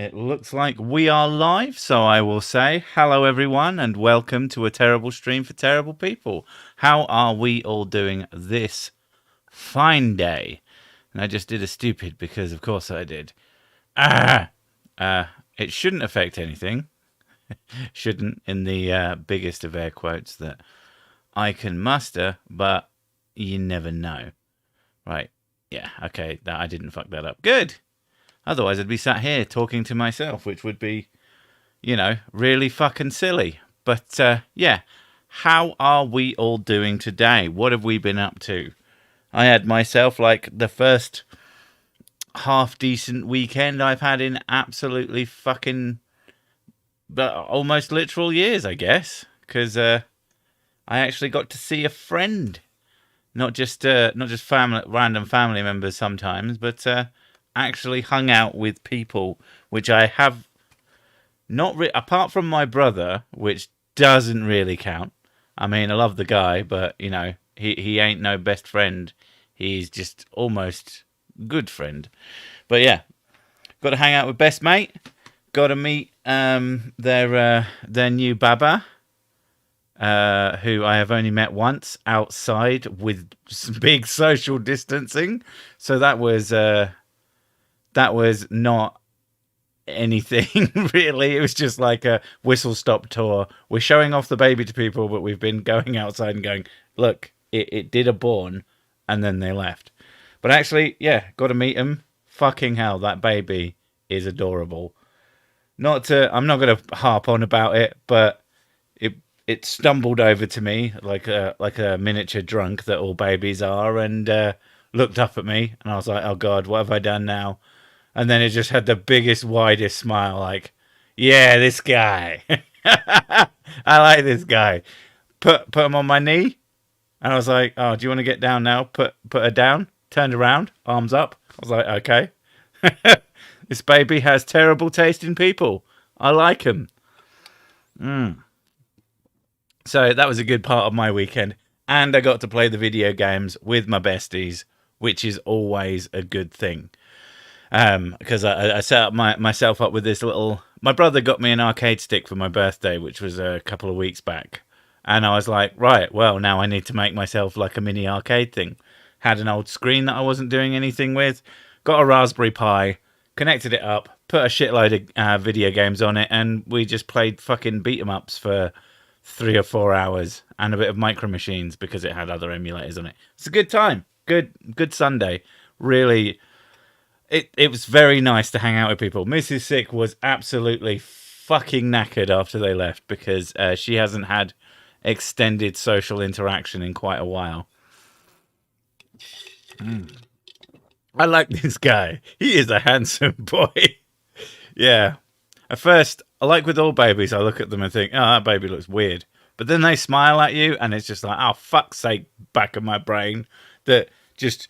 It looks like we are live, so I will say hello everyone and welcome to a terrible stream for terrible people. How are we all doing this fine day? And I just did a stupid because of course I did. It shouldn't affect anything. Shouldn't in the biggest of air quotes that I can muster, but you never know. Right. Yeah, okay, I didn't fuck that up. Good. Otherwise, I'd be sat here talking to myself, which would be, really fucking silly. But, yeah, how are we all doing today? What have we been up to? I had myself, the first half-decent weekend I've had in absolutely fucking almost literal years, I guess. Because I actually got to see a friend. Not just random family members sometimes, but actually hung out with people which I have not apart from my brother, which doesn't really count. I mean, I love the guy, but he ain't no best friend. He's just almost good friend. But yeah, got to hang out with best mate. Got to meet their new baba. Who I have only met once outside with some big social distancing, so that was not anything really. It was just like a whistle stop tour. We're showing off the baby to people, but we've been going outside and going, look, it did a born, and then they left. But actually, yeah, got to meet him. Fucking hell, that baby is adorable. I'm not going to harp on about it, but it stumbled over to me like a miniature drunk that all babies are, and looked up at me, and I was like, oh God, what have I done now? And then it just had the biggest, widest smile, like, yeah, this guy. I like this guy. Put him on my knee, and I was like, oh, do you want to get down now? Put her down, turned around, arms up. I was like, okay. This baby has terrible taste in people. I like him. So that was a good part of my weekend. And I got to play the video games with my besties, which is always a good thing. Because I set up myself up with this little... My brother got me an arcade stick for my birthday, which was a couple of weeks back. And I was like, right, well, now I need to make myself like a mini arcade thing. Had an old screen that I wasn't doing anything with. Got a Raspberry Pi, connected it up, put a shitload of video games on it, and we just played fucking beat-em-ups for 3 or 4 hours, and a bit of Micro Machines because it had other emulators on it. It's a good time. Good Sunday. Really, it was very nice to hang out with people. Mrs. Sick was absolutely fucking knackered after they left because she hasn't had extended social interaction in quite a while. I like this guy. He is a handsome boy. Yeah. At first, like with all babies, I look at them and think, oh, that baby looks weird. But then they smile at you, and it's just like, oh, fuck's sake, back of my brain. That just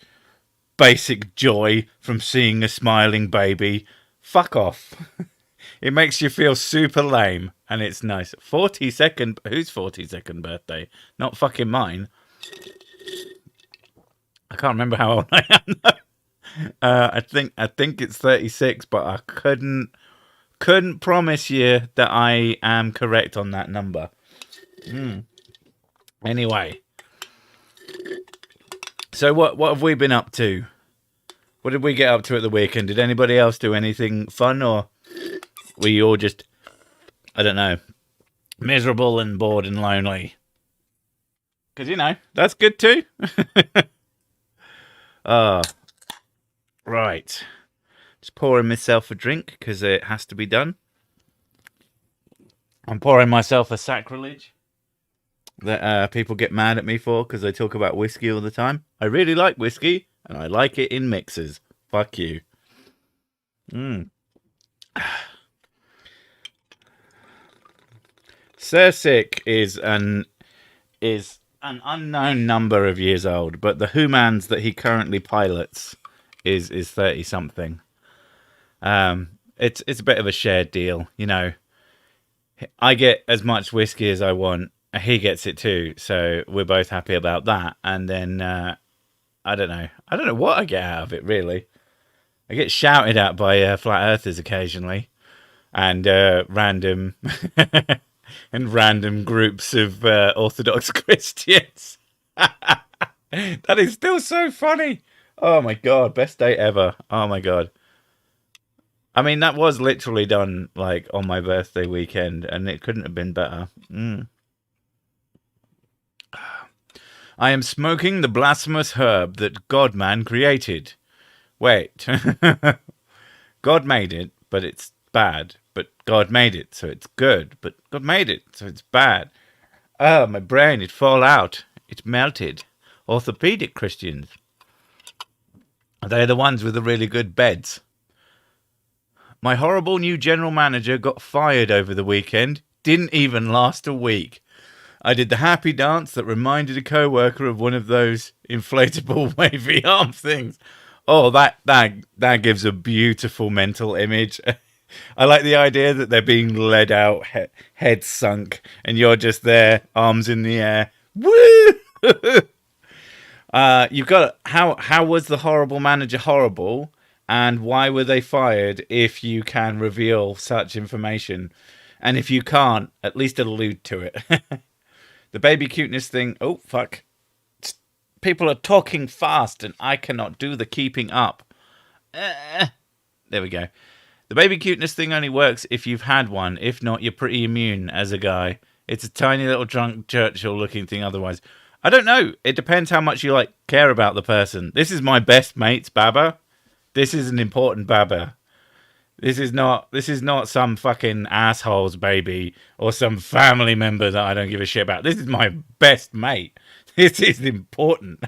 basic joy from seeing a smiling baby. Fuck off. It makes you feel super lame, and it's nice. 42nd, whose 42nd birthday? Not fucking mine. I can't remember how old I am. I think it's 36, but I couldn't promise you that I am correct on that number. Anyway, so what have we been up to? What did we get up to at the weekend? Did anybody else do anything fun, or were you all just, I don't know, miserable and bored and lonely? Because, that's good too. Right. Just pouring myself a drink because it has to be done. I'm pouring myself a sacrilege that people get mad at me for because I talk about whiskey all the time. I really like whiskey, and I like it in mixers. Fuck you. Sick is an unknown number of years old, but the humans that he currently pilots is 30 something. It's a bit of a shared deal, I get as much whiskey as I want. He gets it too, so we're both happy about that. And then I don't know what I get out of it really. I get shouted at by flat earthers occasionally. and random and random groups of Orthodox Christians. That is still so funny. Oh my god, best day ever. Oh my god. I mean, that was literally done like on my birthday weekend, and it couldn't have been better. I am smoking the blasphemous herb that God-man created. Wait. God made it, but it's bad. But God made it, so it's good. But God made it, so it's bad. Oh, my brain, it fall out. It melted. Orthopedic Christians. They're the ones with the really good beds. My horrible new general manager got fired over the weekend. Didn't even last a week. I did the happy dance that reminded a co-worker of one of those inflatable wavy arm things. Oh, that gives a beautiful mental image. I like the idea that they're being led out, head sunk, and you're just there, arms in the air. Woo! You've got how was the horrible manager horrible, and why were they fired? If you can reveal such information, and if you can't, at least allude to it. The baby cuteness thing. Oh fuck! People are talking fast, and I cannot do the keeping up. There we go. The baby cuteness thing only works if you've had one. If not, you're pretty immune as a guy. It's a tiny little drunk Churchill looking thing otherwise. I don't know. It depends how much you like care about the person. This is my best mate's baba. This is an important baba. This is not some fucking asshole's baby or some family member that I don't give a shit about. This is my best mate. This is important.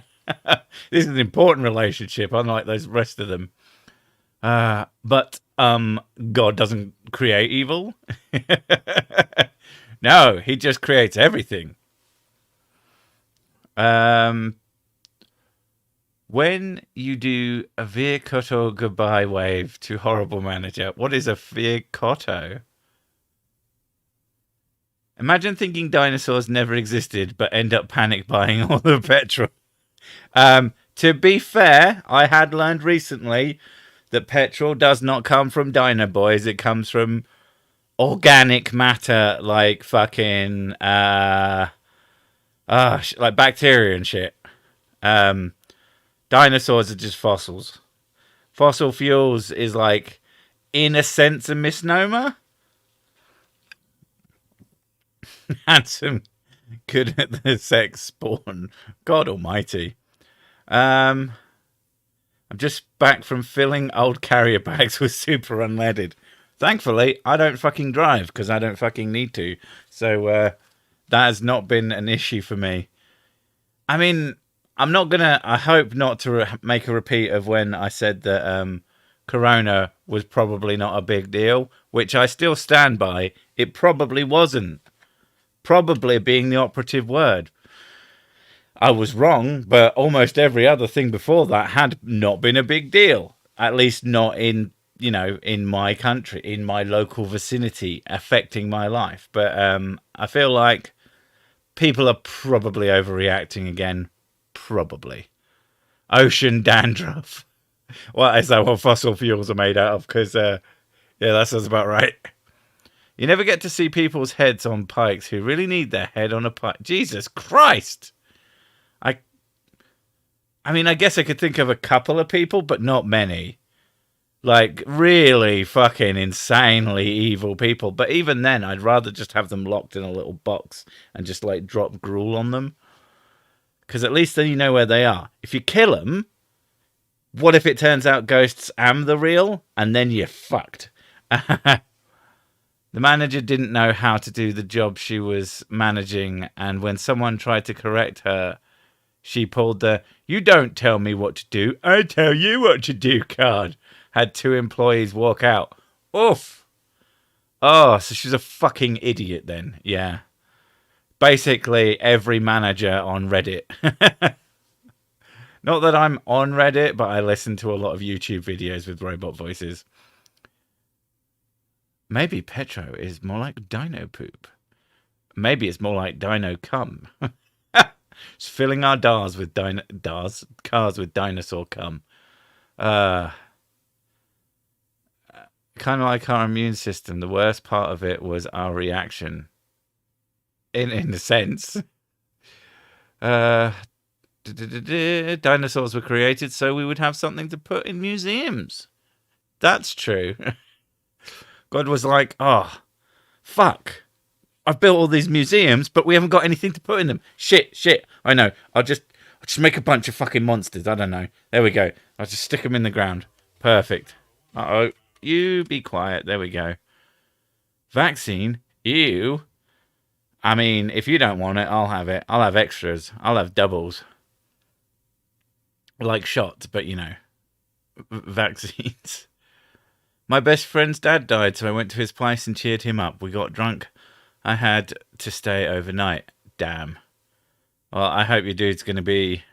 This is an important relationship, unlike those rest of them. But God doesn't create evil. No, he just creates everything. When you do a Vir Cotto goodbye wave to horrible manager, what is a Vir Cotto? Imagine thinking dinosaurs never existed, but end up panic buying all the petrol. To be fair, I had learned recently that petrol does not come from Dino Boys. It comes from organic matter, like fucking like bacteria and shit. Dinosaurs are just fossils. Fossil fuels is like, in a sense, a misnomer. Handsome, good at the sex spawn. God almighty. I'm just back from filling old carrier bags with super unleaded. Thankfully, I don't fucking drive because I don't fucking need to. So that has not been an issue for me. I mean, I hope not to make a repeat of when I said that Corona was probably not a big deal, which I still stand by. It probably wasn't. Probably being the operative word. I was wrong, but almost every other thing before that had not been a big deal. At least not in, in my country, in my local vicinity, affecting my life. But I feel like people are probably overreacting again. Probably. Ocean dandruff. Well, is that what fossil fuels are made out of? Because, yeah, that sounds about right. You never get to see people's heads on pikes who really need their head on a pike. Jesus Christ! I mean, I guess I could think of a couple of people, but not many. Like, really fucking insanely evil people. But even then, I'd rather just have them locked in a little box and just, like, drop gruel on them. Because at least then you know where they are. If you kill them, what if it turns out ghosts am the real? And then you're fucked. The manager didn't know how to do the job she was managing, and when someone tried to correct her, she pulled the "you don't tell me what to do, I tell you what to do" card. Had 2 employees walk out. Oof. Oh, so she's a fucking idiot then. Yeah. Basically every manager on Reddit. Not that I'm on Reddit, but I listen to a lot of YouTube videos with robot voices. Maybe Petro is more like dino poop. Maybe it's more like dino cum. It's filling our cars with dinosaur cum. Kind of like our immune system. The worst part of it was our reaction. In a sense. Dinosaurs were created so we would have something to put in museums. That's true. God was like, oh, fuck. I've built all these museums, but we haven't got anything to put in them. Shit. I know. I'll just make a bunch of fucking monsters. I don't know. There we go. I'll just stick them in the ground. Perfect. Uh-oh. You be quiet. There we go. Vaccine? Ew. I mean, if you don't want it, I'll have it. I'll have extras. I'll have doubles. Like shots, but you know, vaccines. My best friend's dad died, so I went to his place and cheered him up. We got drunk. I had to stay overnight. Damn. Well, I hope your dude's going to be,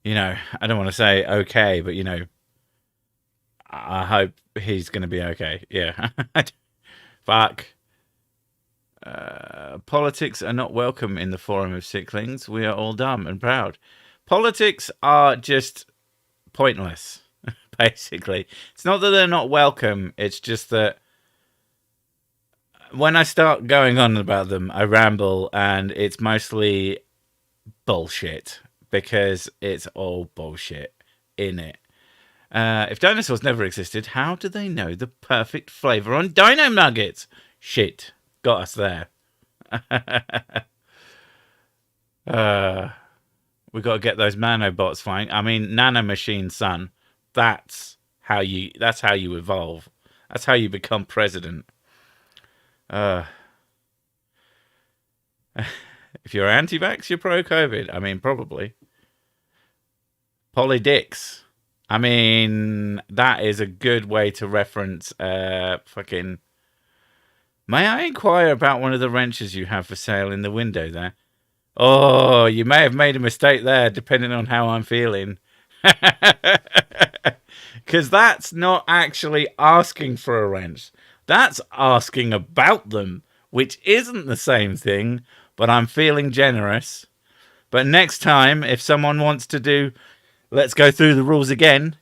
you know, I don't want to say okay, but, you know, I hope he's going to be okay. Yeah. Fuck. Politics are not welcome in the forum of sicklings. We are all dumb and proud. Politics are just pointless, basically. It's not that they're not welcome. It's just that when I start going on about them, I ramble, and it's mostly bullshit because it's all bullshit in it. If dinosaurs never existed, how do they know the perfect flavour on dino nuggets? Shit. Got us there. We got to get those nanobots flying. I mean, nanomachine, son. That's how you evolve. That's how you become president. If you're anti-vax, you're pro-COVID. I mean, probably. Polydicks. I mean, that is a good way to reference fucking... May I inquire about one of the wrenches you have for sale in the window there? Oh, you may have made a mistake there, depending on how I'm feeling. Because that's not actually asking for a wrench. That's asking about them, which isn't the same thing, but I'm feeling generous. But next time, if someone wants to do, let's go through the rules again.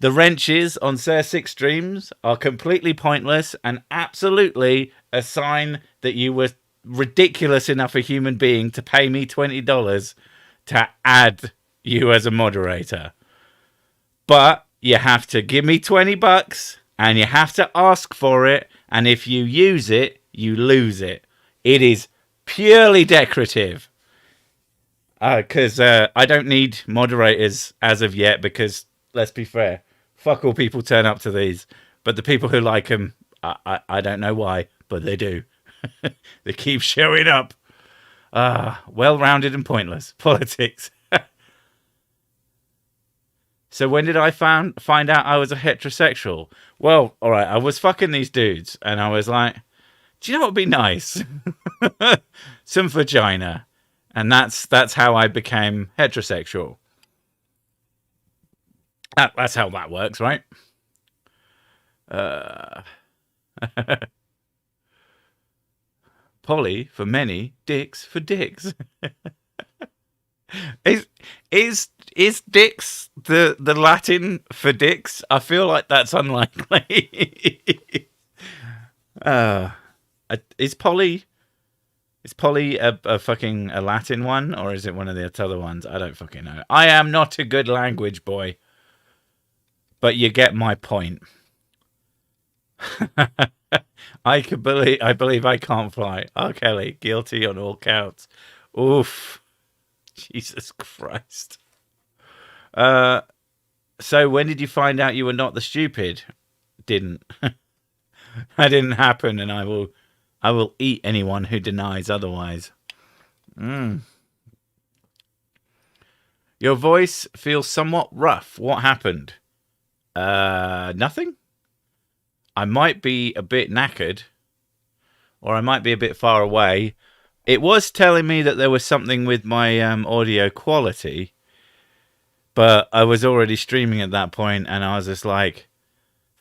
The wrenches on Sir Six Streams are completely pointless and absolutely a sign that you were ridiculous enough a human being to pay me $20 to add you as a moderator. But you have to give me $20 and you have to ask for it. And if you use it, you lose it. It is purely decorative. Because I don't need moderators as of yet because, let's be fair, fuck all people turn up to these. But the people who like them, I don't know why, but they do. They keep showing up. Well-rounded and pointless. Politics. So when did I find out I was a heterosexual? Well, all right, I was fucking these dudes, and I was like, do you know what would be nice? Some vagina. And that's how I became heterosexual. That's how that works, right? Poly for many, dicks for dicks. Is dicks the Latin for dicks? I feel like that's unlikely. Is poly a fucking a Latin one, or is it one of the other ones? I don't fucking know. I am not a good language boy, but you get my point. I believe I can't fly. R. Kelly, guilty on all counts. Oof. Jesus Christ. So when did you find out you were not the stupid? Didn't. That didn't happen, and I will eat anyone who denies otherwise. Your voice feels somewhat rough. What happened? Nothing. I might be a bit knackered, or I might be a bit far away. It was telling me that there was something with my audio quality, but I was already streaming at that point, and I was just like,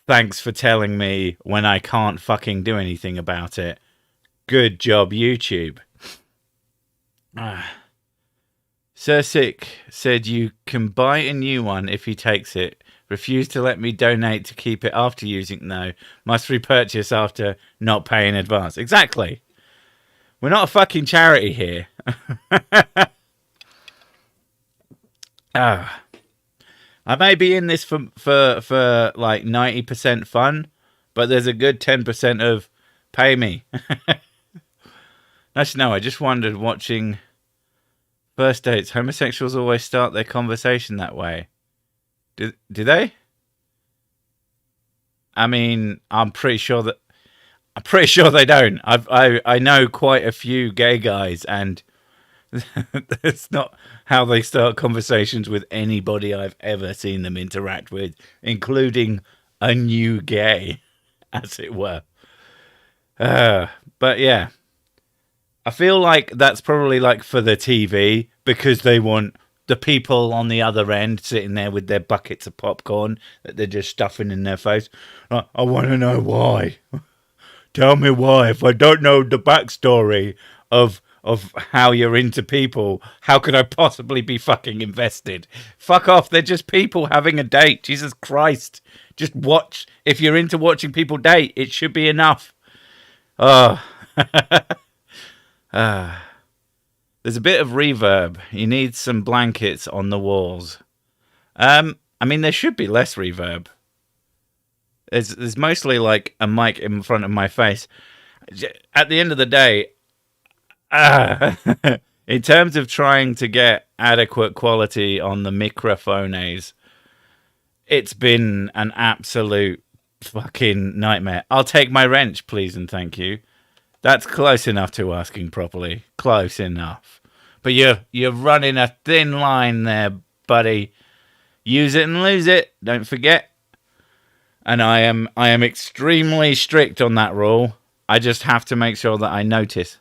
thanks for telling me when I can't fucking do anything about it. Good job, YouTube. Sir Sick said you can buy a new one if he takes it Refuse to let me donate to keep it after using. No. Must repurchase after not paying in advance. Exactly. We're not a fucking charity here. I may be in this for like 90% fun, but there's a good 10% of pay me. Actually, no, I just wondered, watching first dates, homosexuals always start their conversation that way. Do they? I mean, I'm pretty sure they don't. I know quite a few gay guys, and that's not how they start conversations with anybody I've ever seen them interact with, including a new gay, as it were. But yeah, I feel like that's probably like for the TV, because they want the people on the other end sitting there with their buckets of popcorn that they're just stuffing in their face. I want to know why. Tell me why. If I don't know the backstory of how you're into people, how could I possibly be fucking invested? Fuck off. They're just people having a date. Jesus Christ. Just watch. If you're into watching people date, it should be enough. Oh. There's a bit of reverb. You need some blankets on the walls. I mean, there should be less reverb. There's mostly like a mic in front of my face. At the end of the day, in terms of trying to get adequate quality on the microphones, it's been an absolute fucking nightmare. I'll take my wrench, please and thank you. That's close enough to asking properly. Close enough. But you're running a thin line there, buddy. Use it and lose it. Don't forget. And I am extremely strict on that rule. I just have to make sure that I notice.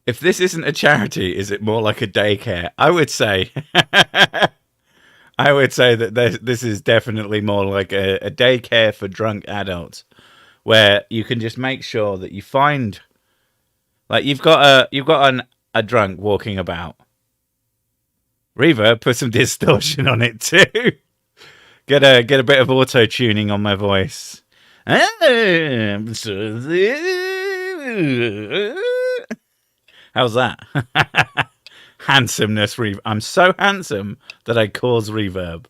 If this isn't a charity, is it more like a daycare? I would say. I would say that this is definitely more like a daycare for drunk adults, where you can just make sure that you find, like, you've got a drunk walking about. Reverb, put some distortion on it too. Get a bit of auto tuning on my voice. How's that? Handsomeness reverb. I'm so handsome that I cause reverb.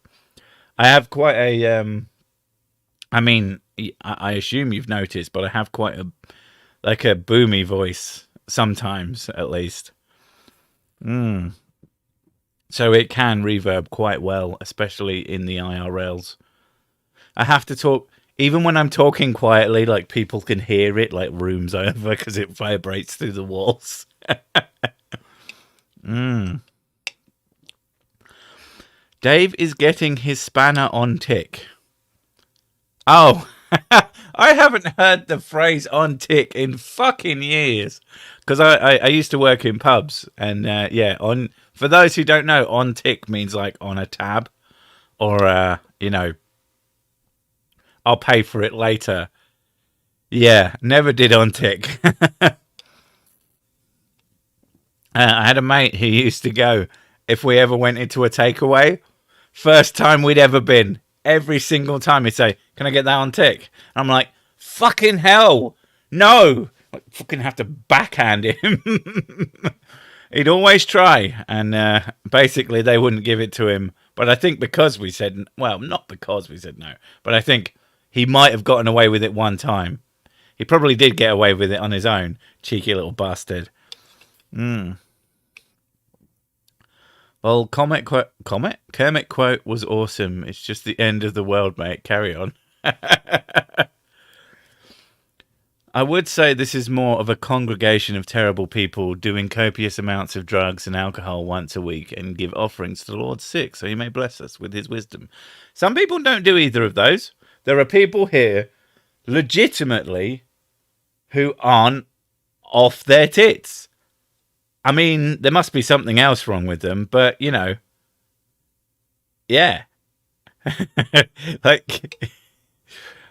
I have quite a I mean, I assume you've noticed, but I have quite a boomy voice sometimes, at least. So it can reverb quite well, especially in the IRLs. I have to talk, even when I'm talking quietly, like people can hear it, like rooms over, because it vibrates through the walls. Dave is getting his spanner on tick. Oh, I haven't heard the phrase on tick in fucking years. Because I used to work in pubs. And yeah, for those who don't know, on tick means like on a tab. Or, I'll pay for it later. Yeah, never did on tick. I had a mate who used to go, if we ever went into a takeaway, first time we'd ever been, every single time he'd say, can I get that on tick? And I'm like, fucking hell, no. I fucking have to backhand him. He'd always try, and basically they wouldn't give it to him. But I think because we said, well, not because we said no, but I think he might have gotten away with it one time. He probably did get away with it on his own. Cheeky little bastard. Well, Kermit quote was awesome. It's just the end of the world, mate. Carry on. I would say this is more of a congregation of terrible people doing copious amounts of drugs and alcohol once a week and give offerings to the Lord sick, so he may bless us with his wisdom. Some people don't do either of those. There are people here, legitimately, who aren't off their tits. I mean, there must be something else wrong with them, but, yeah. Like,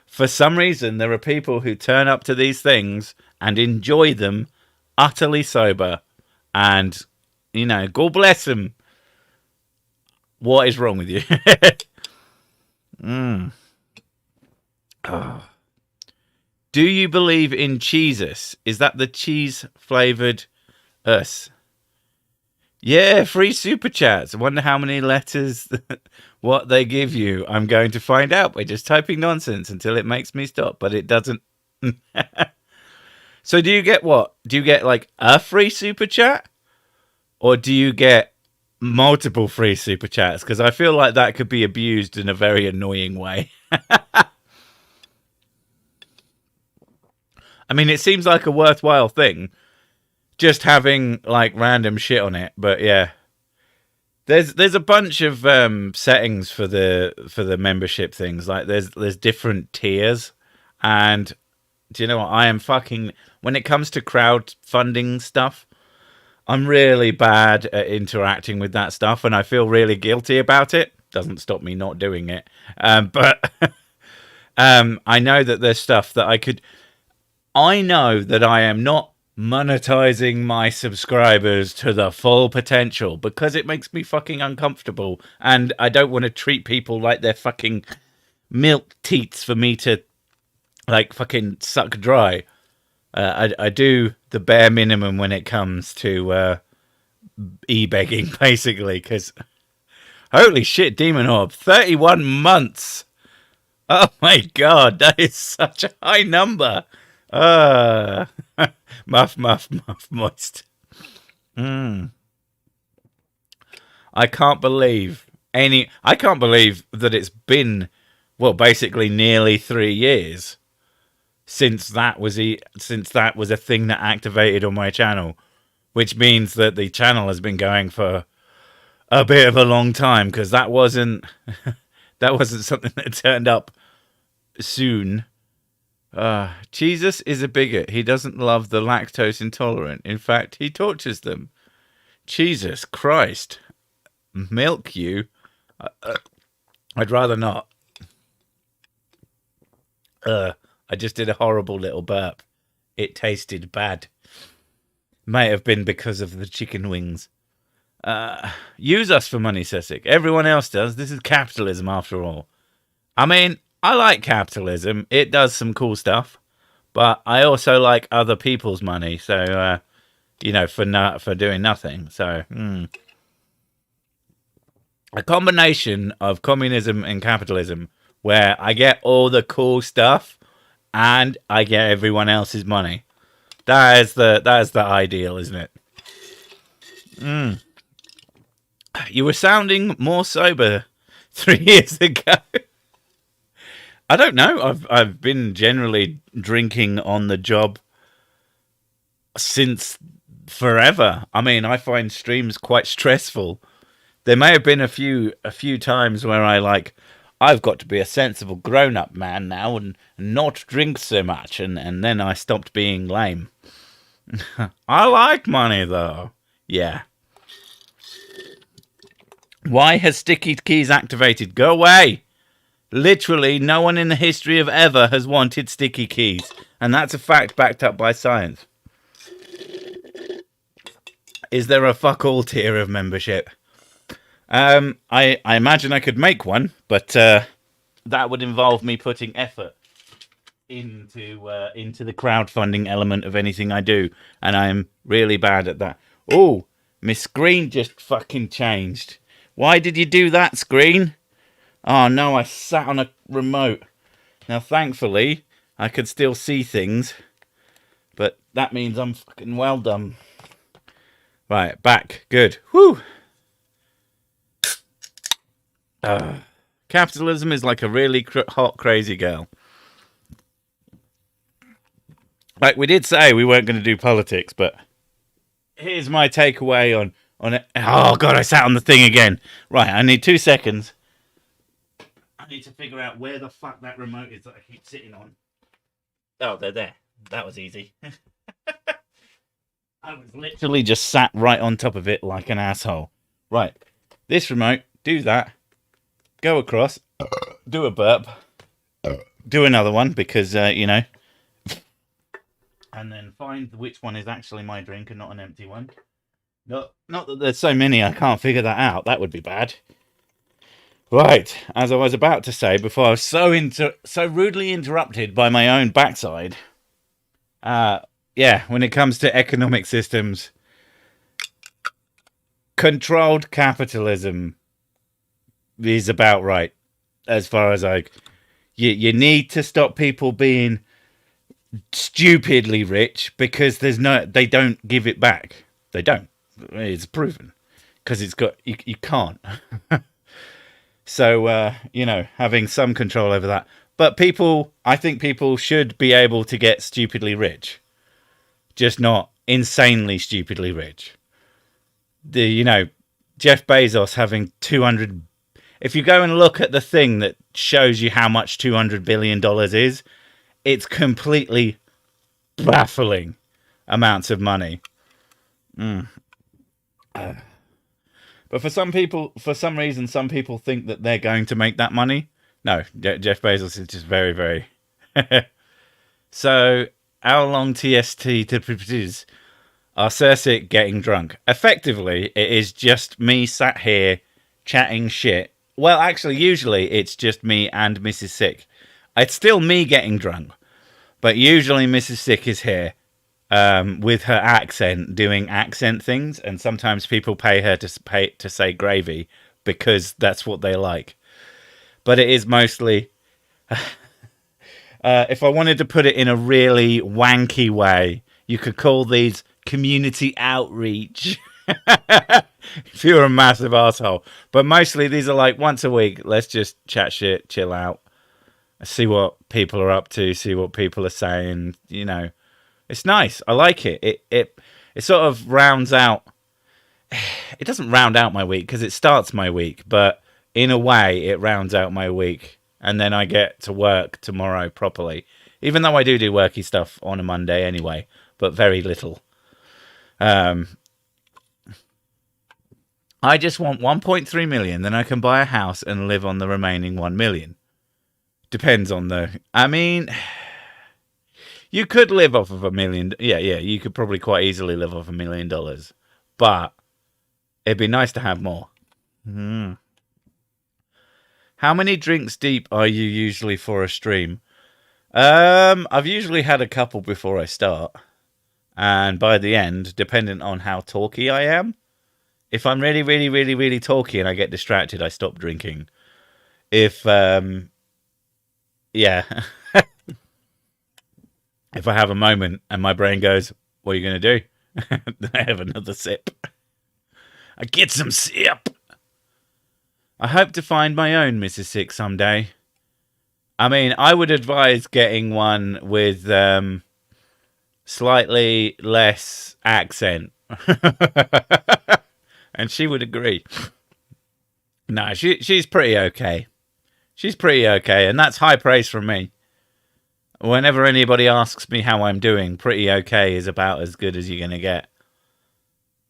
for some reason, there are people who turn up to these things and enjoy them utterly sober. And, God bless them. What is wrong with you? mm. Oh. Do you believe in cheeses? Is that the cheese flavored us? Yeah, free super chats. I wonder how many letters what they give you. I'm going to find out by just typing nonsense until it makes me stop, but it doesn't. So do you get what? Do you get like a free super chat? Or do you get multiple free super chats? Because I feel like that could be abused in a very annoying way. I mean, it seems like a worthwhile thing, just having like random shit on it. But yeah, there's a bunch of settings for the membership things. Like there's different tiers, and do you know what? I am fucking when it comes to crowdfunding stuff. I'm really bad at interacting with that stuff, and I feel really guilty about it. Doesn't stop me not doing it, but I know that there's stuff that I could. I know that I am not monetizing my subscribers to the full potential because it makes me fucking uncomfortable, and I don't want to treat people like they're fucking milk teats for me to like fucking suck dry. I do the bare minimum when it comes to e-begging, basically, because holy shit, Demon Orb, 31 months. Oh my god, that is such a high number. Muff, moist. I can't believe that it's been, well, basically nearly 3 years since that was a thing that activated on my channel, which means that the channel has been going for a bit of a long time, because that wasn't something that turned up soon. Jesus is a bigot. He doesn't love the lactose intolerant. In fact, he tortures them. Jesus Christ. Milk you? I'd rather not. I just did a horrible little burp. It tasted bad. May have been because of the chicken wings. Use us for money, Sessic. Everyone else does. This is capitalism after all. I mean, I like capitalism. It does some cool stuff, but I also like other people's money. So, for doing nothing. So, a combination of communism and capitalism, where I get all the cool stuff and I get everyone else's money. That is the ideal, isn't it? You were sounding more sober 3 years ago. I don't know. I've been generally drinking on the job since forever. I mean, I find streams quite stressful. There may have been a few times where I've got to be a sensible grown-up man now and not drink so much, and then I stopped being lame. I like money, though. Yeah. Why has sticky keys activated? Go away! Literally, no one in the history of ever has wanted sticky keys. And that's a fact backed up by science. Is there a fuck all tier of membership? I imagine I could make one, but that would involve me putting effort into the crowdfunding element of anything I do. And I'm really bad at that. Oh, my screen just fucking changed. Why did you do that, screen? Oh no, I sat on a remote. Now, thankfully, I could still see things, but that means I'm fucking well done. Right, back. Good. Whew. Capitalism is like a really hot, crazy girl. Like, we did say we weren't going to do politics, but here's my takeaway on it. Oh, God, I sat on the thing again. Right, I need 2 seconds. I need to figure out where the fuck that remote is that I keep sitting on. Oh, they're there. That was easy. I was literally just sat right on top of it like an asshole. Right. This remote, do that. Go across. Do a burp. Do another one because, And then find which one is actually my drink and not an empty one. Not that there's so many I can't figure that out. That would be bad. Right, as I was about to say before I was so rudely interrupted by my own backside. Uh, yeah, when it comes to economic systems, controlled capitalism is about right. As far as you need to stop people being stupidly rich because they don't give it back. They don't. It's proven because you can't. So having some control over that. But I think people should be able to get stupidly rich, just not insanely stupidly rich. Jeff Bezos having 200. If you go and look at the thing that shows you how much $200 billion is, it's completely baffling amounts of money. But for some reason, some people think that they're going to make that money. No, Jeff Bezos is just very, very. So, how long TSTP are Cersei getting drunk? Effectively, it is just me sat here chatting shit. Well, actually, usually it's just me and Mrs. Sick. It's still me getting drunk, but usually Mrs. Sick is here with her accent, doing accent things, and sometimes people pay her to say gravy because that's what they like. But it is mostly, if I wanted to put it in a really wanky way, you could call these community outreach. If you're a massive asshole, but mostly these are like once a week. Let's just chat shit, chill out, see what people are up to, see what people are saying. It's nice. I like it. It sort of rounds out. It doesn't round out my week because it starts my week, but in a way, it rounds out my week, and then I get to work tomorrow properly. Even though I do worky stuff on a Monday anyway, but very little. I just want 1.3 million, then I can buy a house and live on the remaining 1 million. Depends on I mean, you could live off of $1 million. Yeah, you could probably quite easily live off $1 million. But it'd be nice to have more. How many drinks deep are you usually for a stream? I've usually had a couple before I start. And by the end, depending on how talky I am, if I'm really, really, really, really talky and I get distracted, I stop drinking. If, yeah. If I have a moment and my brain goes, what are you going to do? Then I have another sip. I get some sip. I hope to find my own Mrs. Six someday. I mean, I would advise getting one with slightly less accent. And she would agree. No, she's pretty okay. She's pretty okay, and that's high praise from me. Whenever anybody asks me how I'm doing, pretty okay is about as good as you're going to get.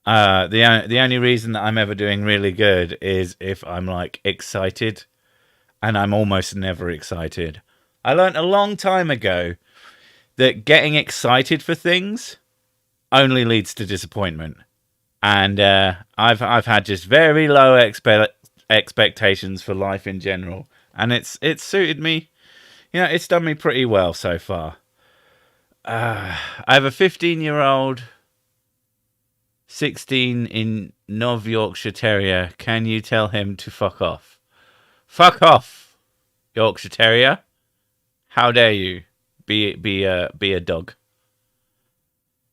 The only reason that I'm ever doing really good is if I'm like excited, and I'm almost never excited. I learned a long time ago that getting excited for things only leads to disappointment. And I've had just very low expectations for life in general, and it's suited me. It's done me pretty well so far. I have a 15-year-old, 16 in North Yorkshire Terrier. Can you tell him to fuck off? Fuck off, Yorkshire Terrier. How dare you be a dog?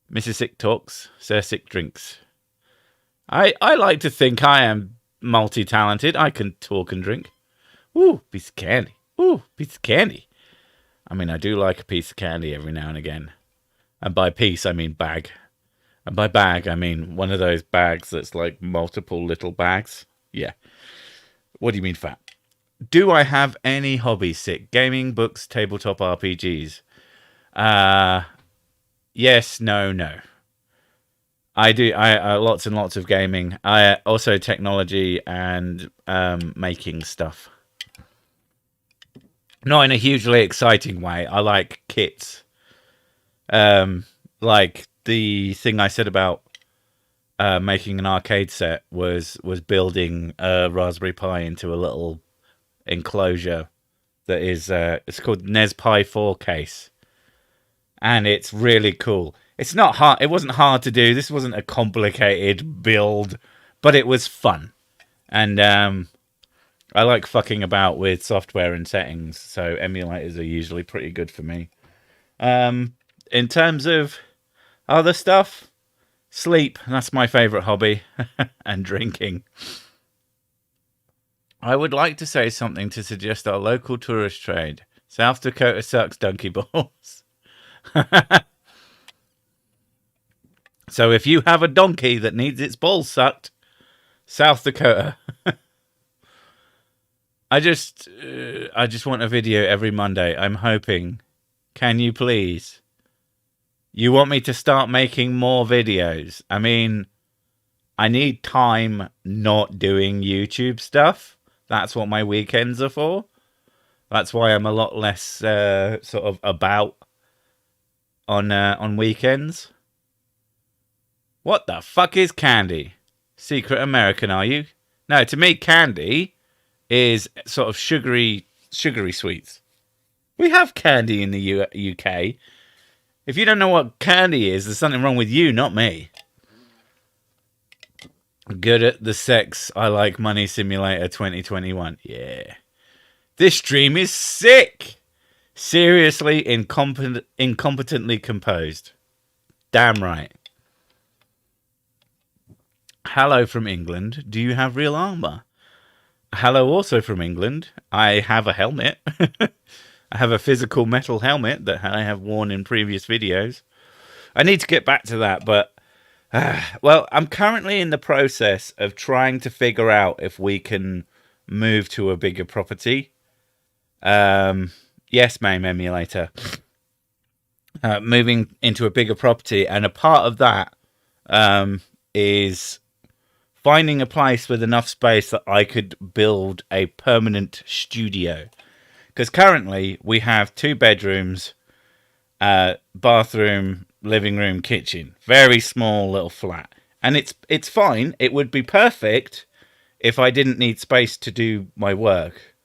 Mrs. Sick talks, Sir Sick drinks. I like to think I am multi-talented. I can talk and drink. Ooh, piece of candy. Ooh, piece of candy. I mean, I do like a piece of candy every now and again. And by piece, I mean bag. And by bag, I mean one of those bags that's like multiple little bags. Yeah. What do you mean fat? Do I have any hobbies, Sick? Gaming, books, tabletop RPGs? Yes, no. I do. I lots and lots of gaming. I also technology and making stuff. Not in a hugely exciting way. I like kits. Like the thing I said about making an arcade set was building a Raspberry Pi into a little enclosure that is it's called Nespi 4 case, and it's really cool. It's not hard. It wasn't hard to do. This wasn't a complicated build, but it was fun. And I like fucking about with software and settings, so emulators are usually pretty good for me. In terms of other stuff, sleep, that's my favorite hobby, and drinking. I would like to say something to suggest our local tourist trade. South Dakota sucks donkey balls. So if you have a donkey that needs its balls sucked, South Dakota. I just want a video every Monday. I'm hoping. Can you please? You want me to start making more videos? I mean, I need time not doing YouTube stuff. That's what my weekends are for. That's why I'm a lot less sort of about on weekends. What the fuck is candy? Secret American, are you? No, to me, candy is sort of sugary sweets. We have candy in the UK. If you don't know what candy is, there's something wrong with you, not me. Good at the sex. I like Money Simulator 2021. Yeah. This stream is sick. Seriously incompetently composed. Damn right. Hello from England. Do you have real armor? Hello also from England. I have a helmet. I have a physical metal helmet that I have worn in previous videos. I need to get back to that, but well, I'm currently in the process of trying to figure out if we can move to a bigger property. Yes, MAME emulator. Moving into a bigger property, and a part of that is finding a place with enough space that I could build a permanent studio. Because currently we have 2 bedrooms, bathroom, living room, kitchen. Very small little flat. And it's fine. It would be perfect if I didn't need space to do my work.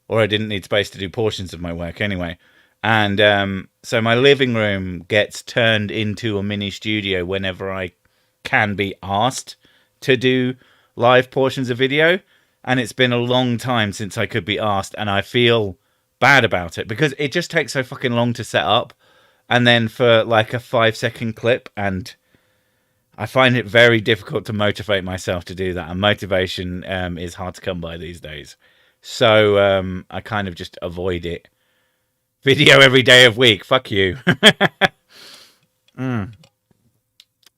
Or I didn't need space to do portions of my work anyway. And so my living room gets turned into a mini studio whenever I can be asked to do live portions of video. And it's been a long time since I could be asked, and I feel bad about it because it just takes so fucking long to set up, and then for like a 5-second clip, and I find it very difficult to motivate myself to do that, and motivation is hard to come by these days. So I kind of just avoid it. Video every day of week, fuck you.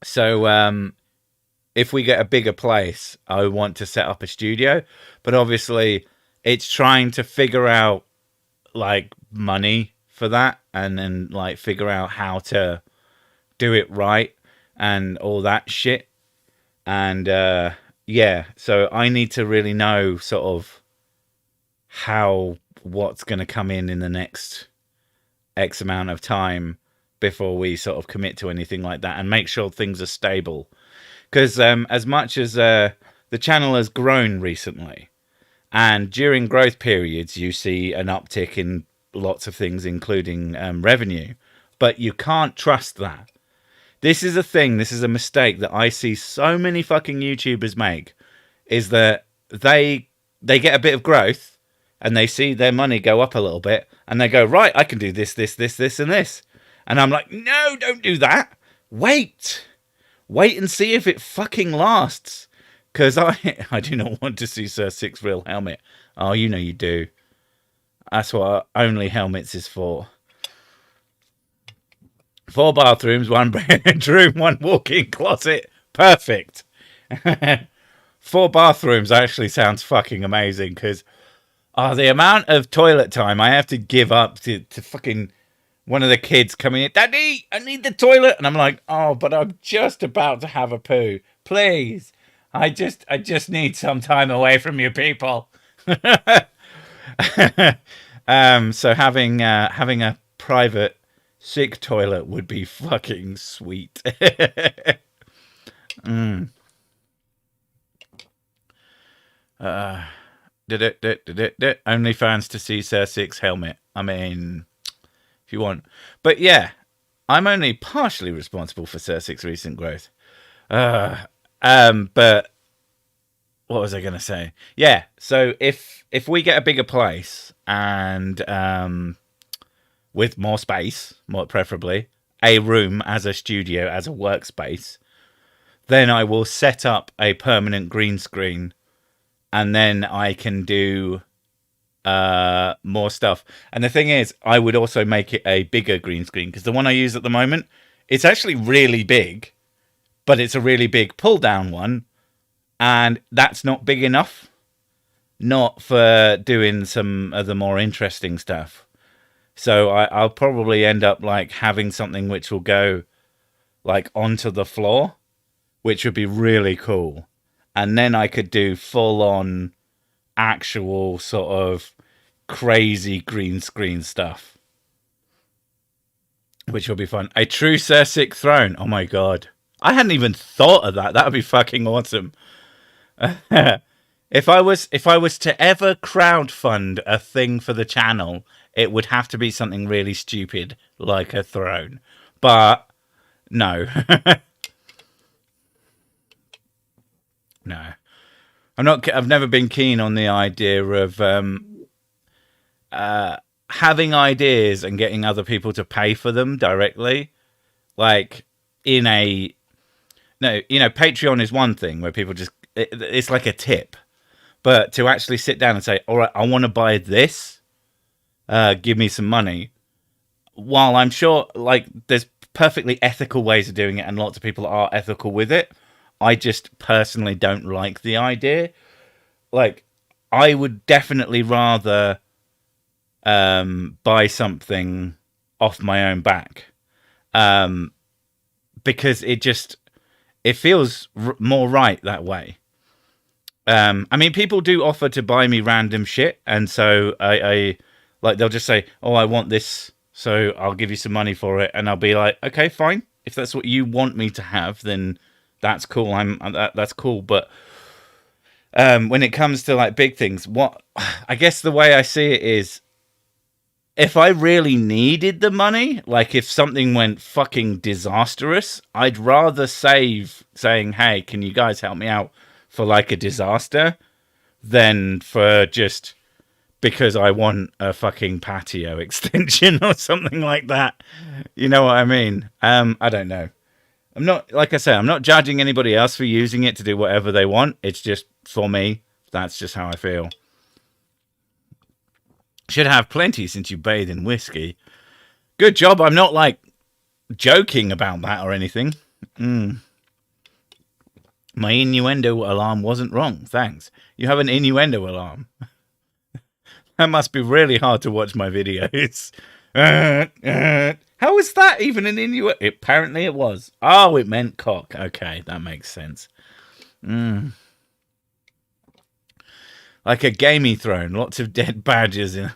So if we get a bigger place, I want to set up a studio, but obviously it's trying to figure out like money for that, and then like figure out how to do it right and all that shit. And yeah, so I need to really know sort of what's going to come in the next X amount of time before we sort of commit to anything like that, and make sure things are stable. Because as much as the channel has grown recently, and during growth periods, you see an uptick in lots of things, including revenue. But you can't trust that. This is a thing, this is a mistake that I see so many fucking YouTubers make, is that they get a bit of growth, and they see their money go up a little bit, and they go, right, I can do this, this, this, this, and this. And I'm like, no, don't do that. Wait and see if it fucking lasts. Because I do not want to see Sir Six Real Helmet. Oh, you know you do. That's what only helmets is for. 4 bathrooms, 1 bedroom, 1 walk-in closet. Perfect. 4 bathrooms actually sounds fucking amazing, because the amount of toilet time I have to give up to fucking one of the kids coming in. Daddy, I need the toilet. And I'm like, oh, but I'm just about to have a poo. Please. I just need some time away from you people. So having a private sick toilet would be fucking sweet. Only fans to see Sir Six helmet. I mean, if you want. But yeah, I'm only partially responsible for Sir Six recent growth. But what was I going to say? Yeah, so if we get a bigger place and with more space, more preferably, a room as a studio, as a workspace, then I will set up a permanent green screen and then I can do more stuff. And the thing is, I would also make it a bigger green screen because the one I use at the moment, it's actually really big, but it's a really big pull down one. And that's not big enough, not for doing some of the more interesting stuff. So I'll probably end up like having something which will go like onto the floor, which would be really cool. And then I could do full on actual sort of crazy green screen stuff, which will be fun. A true Sursic throne. Oh my God. I hadn't even thought of that. That would be fucking awesome. If I was to ever crowdfund a thing for the channel, it would have to be something really stupid like a throne. But no. No. I've never been keen on the idea of having ideas and getting other people to pay for them directly. Like Patreon is one thing where people just, it's like a tip. But to actually sit down and say, all right, I want to buy this, give me some money. While I'm sure like there's perfectly ethical ways of doing it and lots of people are ethical with it, I just personally don't like the idea. Like, I would definitely rather buy something off my own back. Because it feels more right that way. I mean, people do offer to buy me random shit, and so I like they'll just say, "Oh, I want this, so I'll give you some money for it," and I'll be like, "Okay, fine. If that's what you want me to have, then that's cool. That's cool." But when it comes to like big things, I guess the way I see it is, if I really needed the money, like if something went fucking disastrous, I'd rather save saying, "Hey, can you guys help me out for like a disaster," than for just because I want a fucking patio extension or something like that. You know what I mean? I don't know. I'm not, like I say, I'm not judging anybody else for using it to do whatever they want. It's just, for me, that's just how I feel. Should have plenty since you bathe in whiskey. Good job. I'm not like joking about that or anything. My innuendo alarm wasn't wrong. Thanks. You have an innuendo alarm. That must be really hard to watch my videos. How is that even an innuendo? Apparently it was. Oh, it meant cock. Okay, that makes sense. Like a gamey throne. Lots of dead badgers in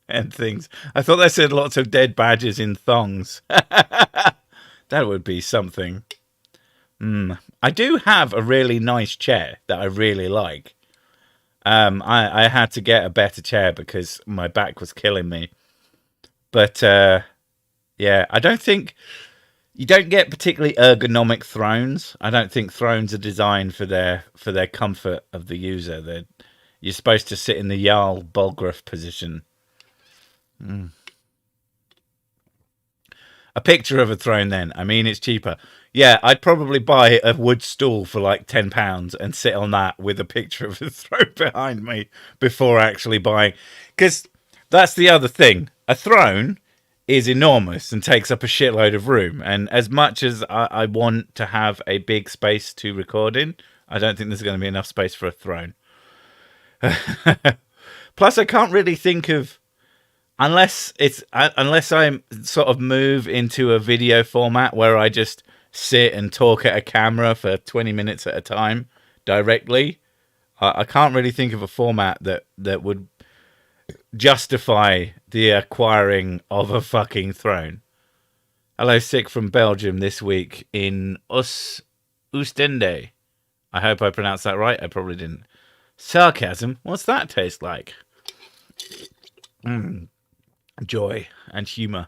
and things. I thought they said lots of dead badgers in thongs. That would be something. I do have a really nice chair that I really like. I had to get a better chair because my back was killing me. But yeah, I don't think you don't get particularly ergonomic thrones. I don't think thrones are designed for their comfort of the user. You're supposed to sit in the Jarl Bolgraf position. A picture of a throne then. I mean, it's cheaper. Yeah, I'd probably buy a wood stool for like £10 and sit on that with a picture of a throne behind me before actually buying. Because that's the other thing. A throne is enormous and takes up a shitload of room. And as much as I want to have a big space to record in, I don't think there's going to be enough space for a throne. Plus, I can't really think of... Unless I sort of move into a video format where I just sit and talk at a camera for 20 minutes at a time directly, I can't really think of a format that would justify the acquiring of a fucking throne. Hello, Sick from Belgium this week in Oostende. I hope I pronounced that right. I probably didn't. Sarcasm? What's that taste like? Joy and humour.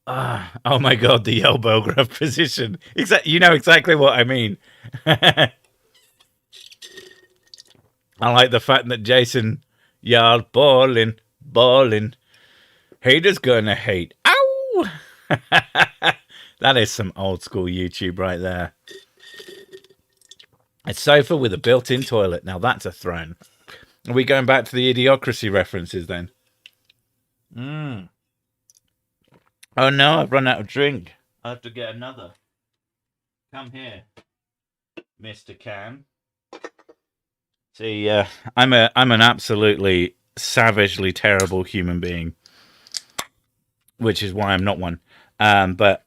Oh my god, the elbow grab position. You know exactly what I mean. I like the fact that Jason yelled, ballin'. Haters gonna hate. Ow! That is some old school YouTube right there. A sofa with a built-in toilet. Now that's a throne. Are we going back to the Idiocracy references then? Oh no, I've run out of drink. I have to get another. Come here, Mr. Can. See, I'm an absolutely savagely terrible human being, which is why I'm not one. But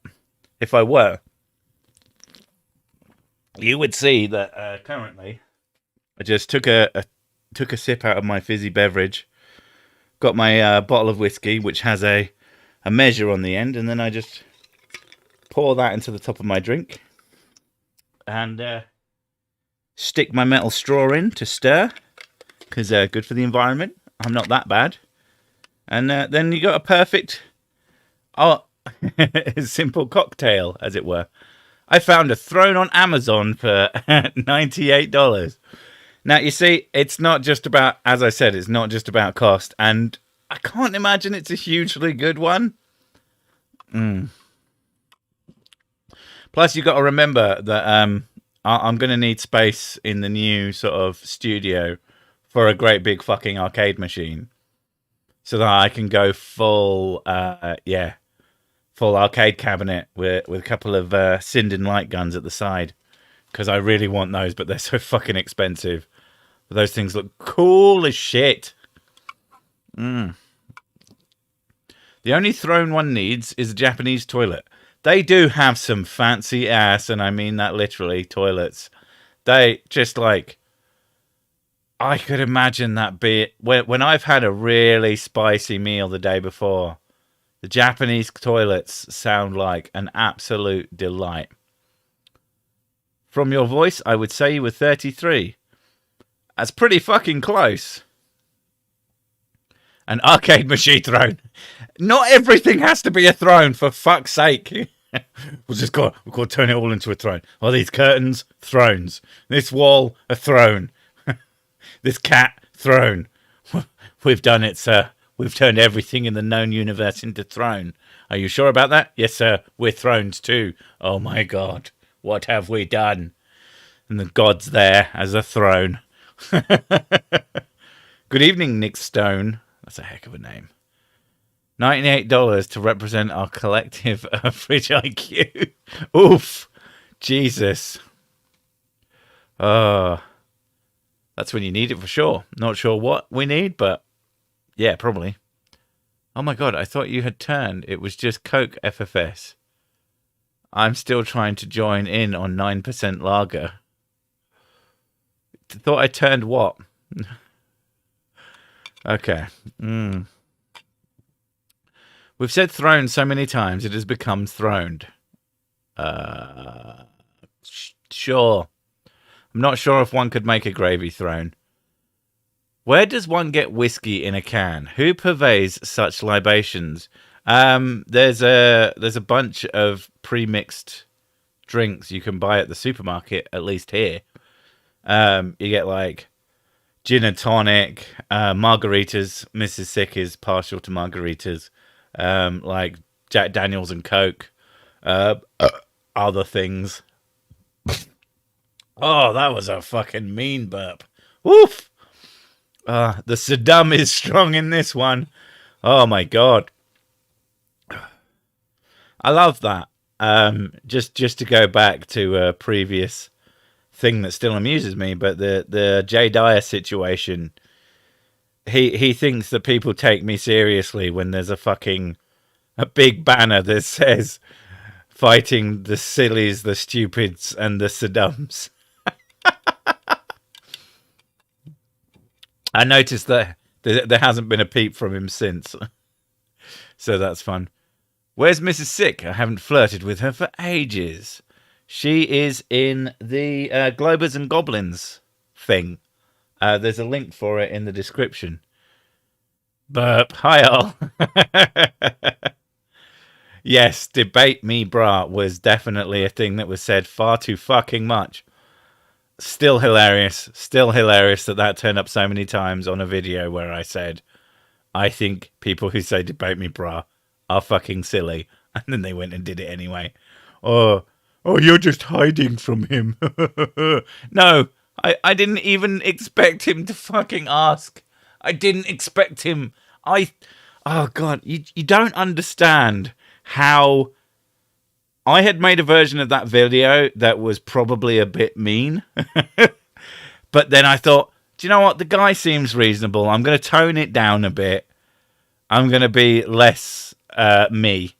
if I were, you would see that currently I just took a sip out of my fizzy beverage, got my bottle of whiskey, which has a measure on the end, and then I just pour that into the top of my drink and stick my metal straw in to stir, because they're good for the environment. I'm not that bad. And then you got a perfect, simple cocktail, as it were. I found a throne on Amazon for $98. Now, you see, it's not just about, as I said, it's not just about cost. And I can't imagine it's a hugely good one. Plus, you've got to remember that I'm going to need space in the new sort of studio for a great big fucking arcade machine, so that I can go full arcade cabinet with a couple of Sinden light guns at the side, because I really want those, but they're so fucking expensive. But those things look cool as shit. The only throne one needs is a Japanese toilet. They do have some fancy ass, and I mean that literally, toilets. They just like, I could imagine that be when I've had a really spicy meal the day before. The Japanese toilets sound like an absolute delight. From your voice, I would say you were 33. That's pretty fucking close. An arcade machine throne. Not everything has to be a throne, for fuck's sake. We've got to turn it all into a throne. Oh, these curtains, thrones. This wall, a throne. This cat, throne. We've done it, sir. We've turned everything in the known universe into throne. Are you sure about that? Yes, sir. We're thrones too. Oh my god. What have we done? And the god's there as a throne. Good evening, Nick Stone. That's a heck of a name. $98 to represent our collective average IQ. Oof. Jesus. That's when you need it for sure. Not sure what we need, but yeah, probably. Oh my god, I thought you had turned. It was just Coke FFS. I'm still trying to join in on 9% lager. Thought I turned what? Okay. We've said throne so many times it has become throned. Sure. I'm not sure if one could make a gravy throne. Where does one get whiskey in a can? Who purveys such libations? There's a bunch of pre-mixed drinks you can buy at the supermarket, at least here. You get like gin and tonic, margaritas. Mrs. Sick is partial to margaritas. Like Jack Daniels and Coke, other things. Oh, that was a fucking mean burp. Woof! The Saddam is strong in this one. Oh my god. I love that. Just to go back to a previous thing that still amuses me, but the Jay Dyer situation. He thinks that people take me seriously when there's a big banner that says fighting the sillies, the stupids, and the Saddams. I noticed that there hasn't been a peep from him since. So that's fun. Where's Mrs. Sick? I haven't flirted with her for ages. She is in the Globers and Goblins thing. There's a link for it in the description. Burp. Hi all. Yes, debate me, brah, was definitely a thing that was said far too fucking much. Still hilarious. Still hilarious that turned up so many times on a video where I said, I think people who say debate me, brah, are fucking silly. And then they went and did it anyway. Oh, you're just hiding from him. No, I didn't even expect him to fucking ask. I didn't expect him. Oh God, you don't understand how I had made a version of that video that was probably a bit mean. But then I thought, do you know what? The guy seems reasonable. I'm going to tone it down a bit. I'm going to be less me.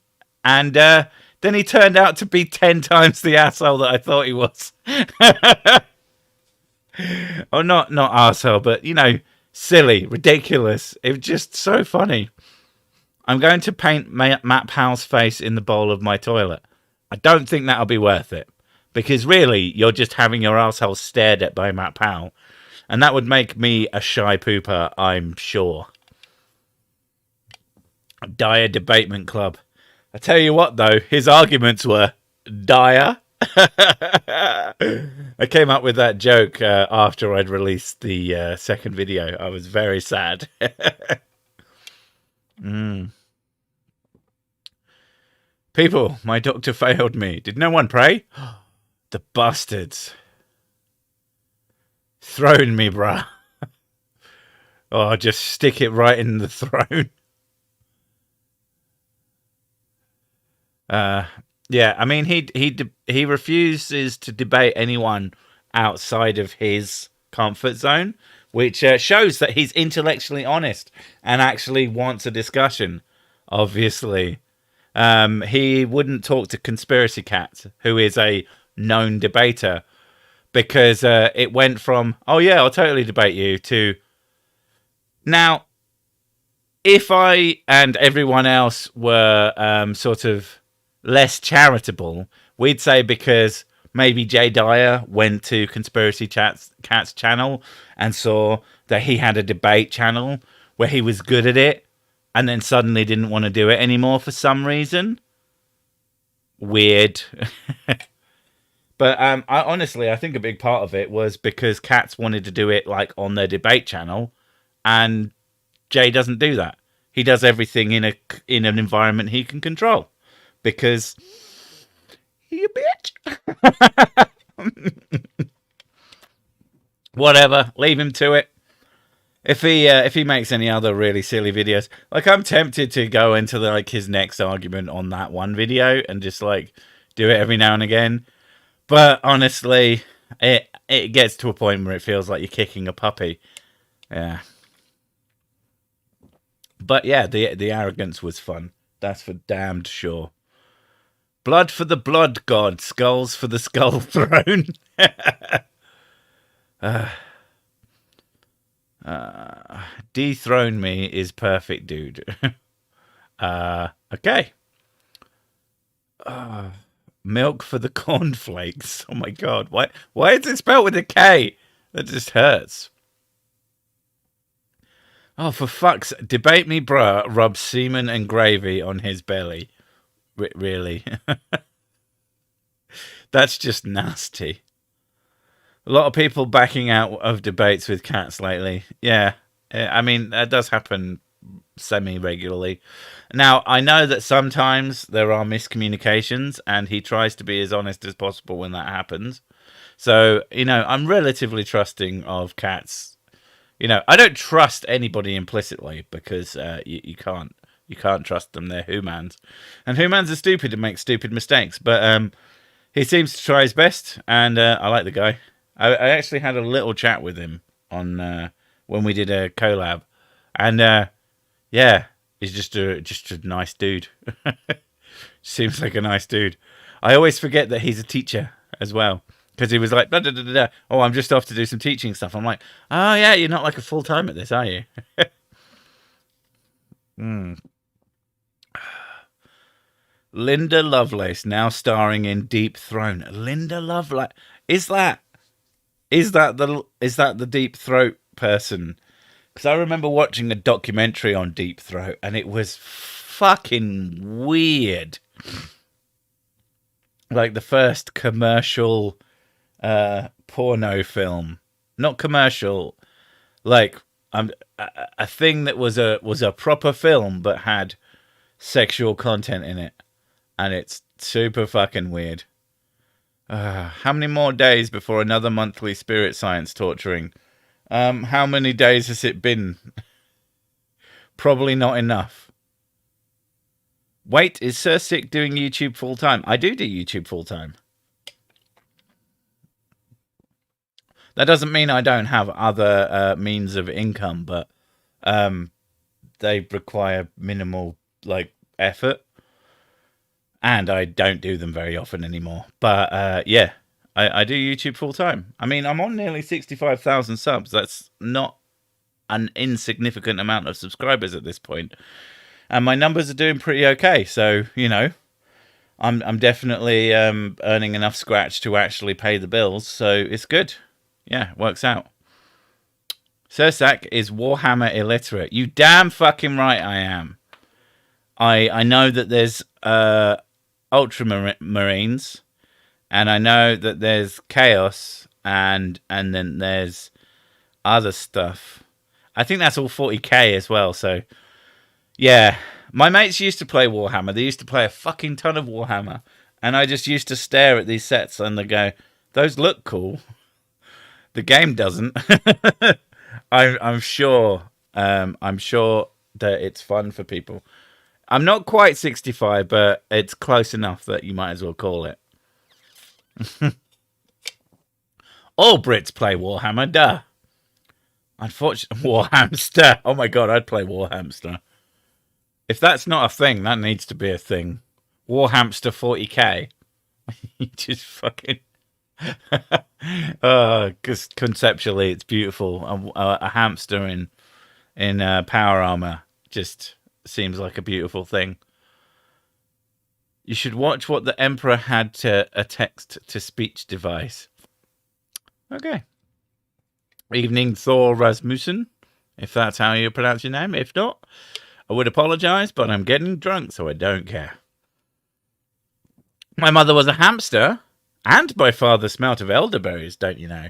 And then he turned out to be 10 times the asshole that I thought he was. Oh, not asshole, but, you know, silly, ridiculous. It was just so funny. I'm going to paint Matt Powell's face in the bowl of my toilet. I don't think that'll be worth it. Because really, you're just having your asshole stared at by Matt Powell. And that would make me a shy pooper, I'm sure. Dire Debatement Club. I tell you what, though, his arguments were dire. I came up with that joke after I'd released the second video. I was very sad. People, my doctor failed me. Did no one pray? The bastards. Throne me, bruh. Oh, just stick it right in the throne. Yeah, I mean, he refuses to debate anyone outside of his comfort zone, which shows that he's intellectually honest and actually wants a discussion, obviously. He wouldn't talk to Conspiracy Cat, who is a known debater, because it went from, oh yeah, I'll totally debate you, to, now, if I and everyone else were sort of less charitable, we'd say because maybe Jay Dyer went to Conspiracy Cat's channel and saw that he had a debate channel where he was good at it, and then suddenly didn't want to do it anymore for some reason. Weird. But I think a big part of it was because Cats wanted to do it like on their debate channel, and Jay doesn't do that. He does everything in an environment he can control, because he a bitch. Whatever, leave him to it. If he makes any other really silly videos, like, I'm tempted to go into his next argument on that one video and just like do it every now and again. But honestly, it gets to a point where it feels like you're kicking a puppy. Yeah. But yeah, the arrogance was fun. That's for damned sure. Blood for the blood god, skulls for the skull throne. Dethrone me is perfect, dude. Okay. Milk for the cornflakes. Oh my god. Why is it spelled with a K? That just hurts. Oh, for fuck's... Debate me, bruh, rub semen and gravy on his belly. Really? That's just nasty. A lot of people backing out of debates with Cats lately. Yeah. I mean, that does happen semi-regularly. Now, I know that sometimes there are miscommunications, and he tries to be as honest as possible when that happens. So, you know, I'm relatively trusting of Cats. You know, I don't trust anybody implicitly, because you can't trust them. They're humans, and humans are stupid and make stupid mistakes. But he seems to try his best, and I like the guy. I actually had a little chat with him on when we did a collab, and yeah, he's just a nice dude. Seems like a nice dude. I always forget that he's a teacher as well, because he was like, da, da, da, da. Oh, I'm just off to do some teaching stuff. I'm like, oh yeah, you're not like a full time at this, are you? Linda Lovelace now starring in Deep Throne. Linda Lovelace, is that the Deep Throat person. Because I remember watching a documentary on Deep Throat, and it was fucking weird. Like the first commercial porno film. Not commercial, like a thing that was a proper film but had sexual content in it. And it's super fucking weird. How many more days before another monthly spirit science torturing? How many days has it been? Probably not enough. Wait, is Sir Sick doing YouTube full time? I do YouTube full time. That doesn't mean I don't have other means of income, but they require minimal effort, and I don't do them very often anymore. But yeah, I do YouTube full time. I mean, I'm on nearly 65,000 subs. That's not an insignificant amount of subscribers at this point, and my numbers are doing pretty okay. So I'm definitely earning enough scratch to actually pay the bills. So it's good. Yeah, works out. Sursak is Warhammer illiterate. You damn fucking right I am. I know that there's Ultramarines, and I know that there's Chaos, and then there's other stuff. I think that's all 40k as well, so yeah. My mates used to play Warhammer. They used to play a fucking ton of Warhammer, and I just used to stare at these sets and they go, those look cool. The game doesn't. I'm sure. I'm sure that it's fun for people. I'm not quite 65, but it's close enough that you might as well call it. All Brits play Warhammer, duh. Unfortunately, Warhamster. Oh my god, I'd play Warhamster. If that's not a thing, that needs to be a thing. Warhamster 40k. You just fucking. Because conceptually it's beautiful. A hamster in power armor just seems like a beautiful thing. You should watch what the Emperor had to a text-to-speech device. Okay. Evening, Thor Rasmussen, if that's how you pronounce your name. If not, I would apologize, but I'm getting drunk, so I don't care. My mother was a hamster. And my father smelt of elderberries, don't you know?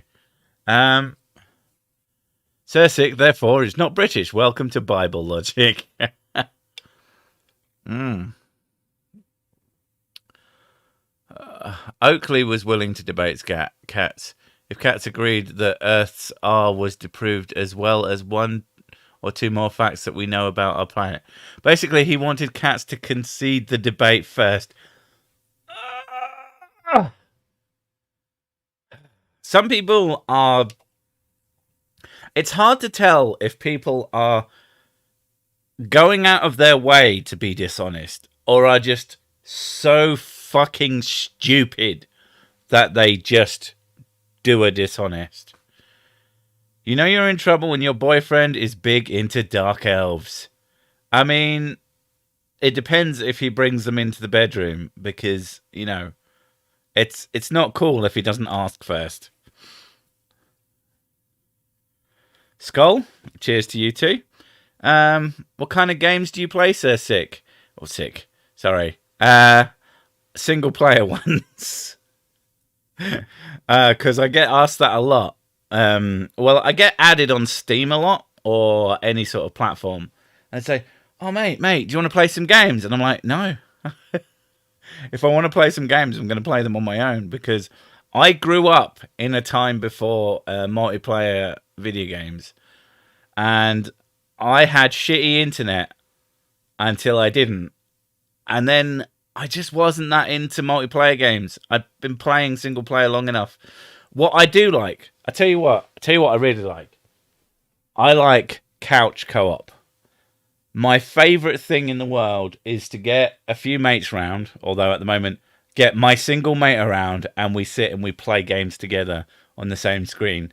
Sir Sick, therefore, is not British. Welcome to Bible logic. Oakley was willing to debate cats. If cats agreed that Earth's R was disproved, as well as one or two more facts that we know about our planet. Basically, he wanted cats to concede the debate first. Some people are... It's hard to tell if people are going out of their way to be dishonest or are just so fucking stupid that they just do a dishonest. You know you're in trouble when your boyfriend is big into dark elves. I mean, it depends if he brings them into the bedroom because, you know, it's not cool if he doesn't ask first. Skull, cheers to you too. What kind of games do you play, Sir Sick? Or Sick, sorry. Single player ones. Because I get asked that a lot. Well, I get added on Steam a lot or any sort of platform. And say, oh, mate, do you want to play some games? And I'm like, no. If I want to play some games, I'm going to play them on my own because I grew up in a time before multiplayer video games. And I had shitty internet until I didn't. And then I just wasn't that into multiplayer games. I've been playing single player long enough. What I do like, I tell you what I really like. I like couch co-op. My favourite thing in the world is to get a few mates round, although at the moment, get my single mate around and we sit and we play games together on the same screen.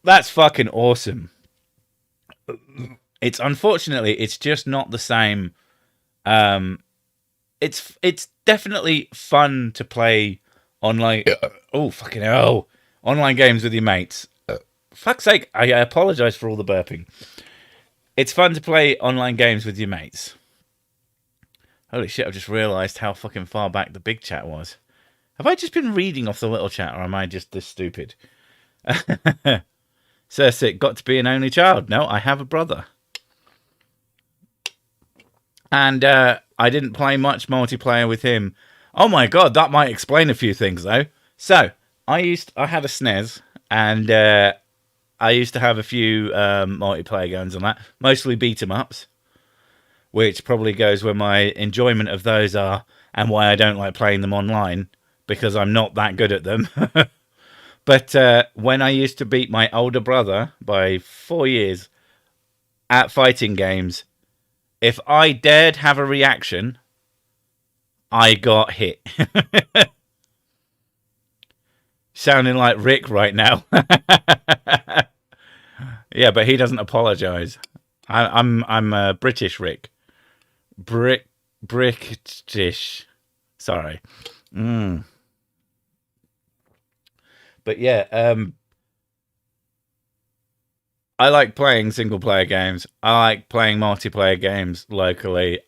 That's fucking awesome. It's unfortunately, it's just not the same. It's definitely fun to play online. Oh, fucking hell. Online games with your mates. Fuck's sake, I apologise for all the burping. It's fun to play online games with your mates. Holy shit, I've just realised how fucking far back the big chat was. Have I just been reading off the little chat, or am I just this stupid? Cersei, got to be an only child. No, I have a brother. And I didn't play much multiplayer with him. Oh my god, that might explain a few things, though. So, I had a SNES, and I used to have a few multiplayer games on that. Mostly beat-em-ups, which probably goes where my enjoyment of those are, and why I don't like playing them online, because I'm not that good at them. But when I used to beat my older brother by 4 years at fighting games, if I dared have a reaction, I got hit. Sounding like Rick right now. Yeah, but he doesn't apologise. I'm British Rick. British. Sorry. But yeah, I like playing single player games. I like playing multiplayer games locally.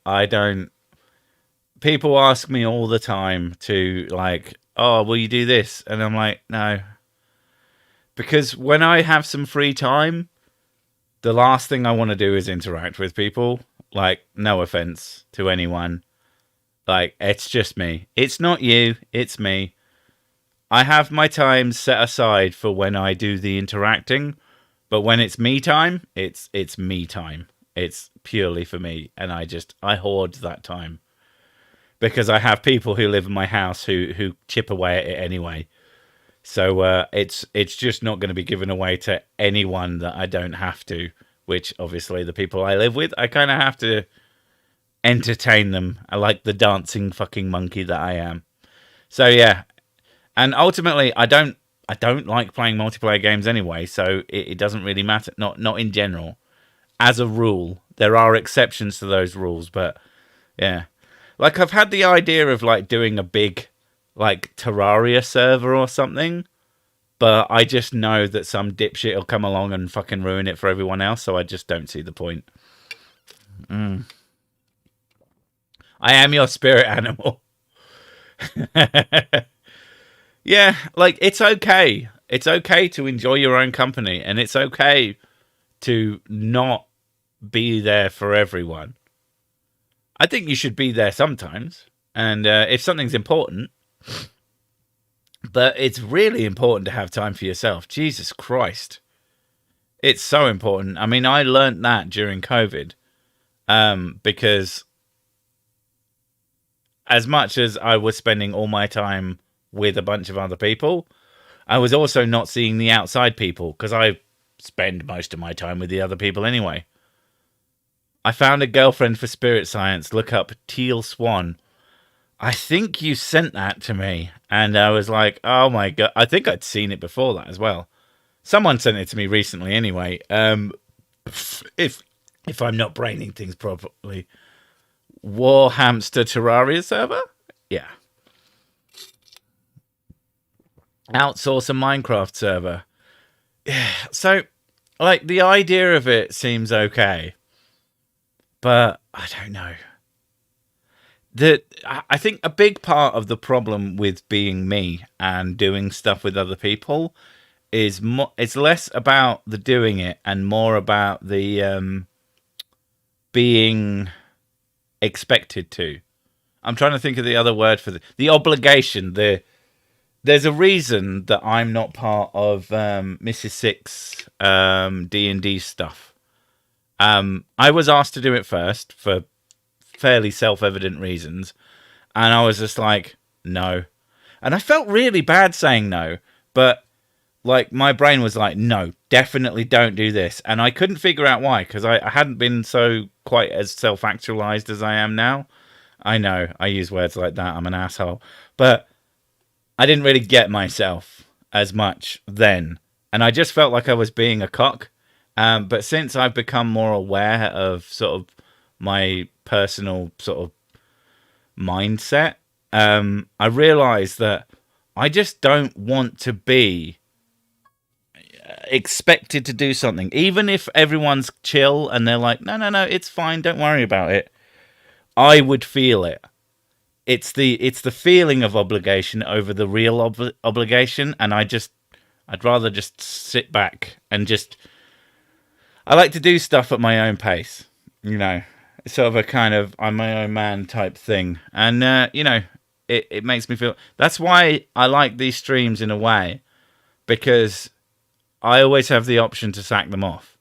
People ask me all the time to like, oh, will you do this? And I'm like, no. Because when I have some free time, the last thing I want to do is interact with people. Like, no offense to anyone. Like, it's just me. It's not you, it's me. I have my time set aside for when I do the interacting, but when it's me time, it's me time. It's purely for me, and I hoard that time because I have people who live in my house who chip away at it anyway. So it's just not going to be given away to anyone that I don't have to. Which obviously the people I live with, I kind of have to entertain them. I like the dancing fucking monkey that I am. So yeah. And ultimately, I don't like playing multiplayer games anyway, so it doesn't really matter. Not in general. As a rule, there are exceptions to those rules, but yeah, like I've had the idea of like doing a big like Terraria server or something, but I just know that some dipshit will come along and fucking ruin it for everyone else, so I just don't see the point. I am your spirit animal. Yeah, like, it's okay. It's okay to enjoy your own company, and it's okay to not be there for everyone. I think you should be there sometimes, and if something's important, but it's really important to have time for yourself. Jesus Christ. It's so important. I mean, I learned that during COVID, because as much as I was spending all my time with a bunch of other people, I was also not seeing the outside people because I spend most of my time with the other people anyway. I found a girlfriend for spirit science. Look up Teal Swan. I think you sent that to me, and I was like, oh my god. I think I'd seen it before that as well. Someone sent it to me recently anyway. If I'm not braining things properly. War Hamster Terraria server? Yeah. Outsource a Minecraft server. Yeah. So, like, the idea of it seems okay, but I don't know. I think a big part of the problem with being me and doing stuff with other people is it's less about the doing it and more about the being expected to. I'm trying to think of the other word for the obligation. There's a reason that I'm not part of Mrs. Six D&D stuff. I was asked to do it first for fairly self-evident reasons, and I was just like, no. And I felt really bad saying no, but like my brain was like, no, definitely don't do this. And I couldn't figure out why, because I hadn't been so quite as self-actualized as I am now. I know, I use words like that, I'm an asshole. But I didn't really get myself as much then. And I just felt like I was being a cock. But since I've become more aware of sort of my personal sort of mindset, I realized that I just don't want to be expected to do something, even if everyone's chill and they're like, no, it's fine, don't worry about it. I would feel it. It's the feeling of obligation over the real obligation, and I'd rather just sit back and just. I like to do stuff at my own pace, It's sort of a kind of I'm my own man type thing, and it makes me feel. That's why I like these streams in a way, because I always have the option to sack them off,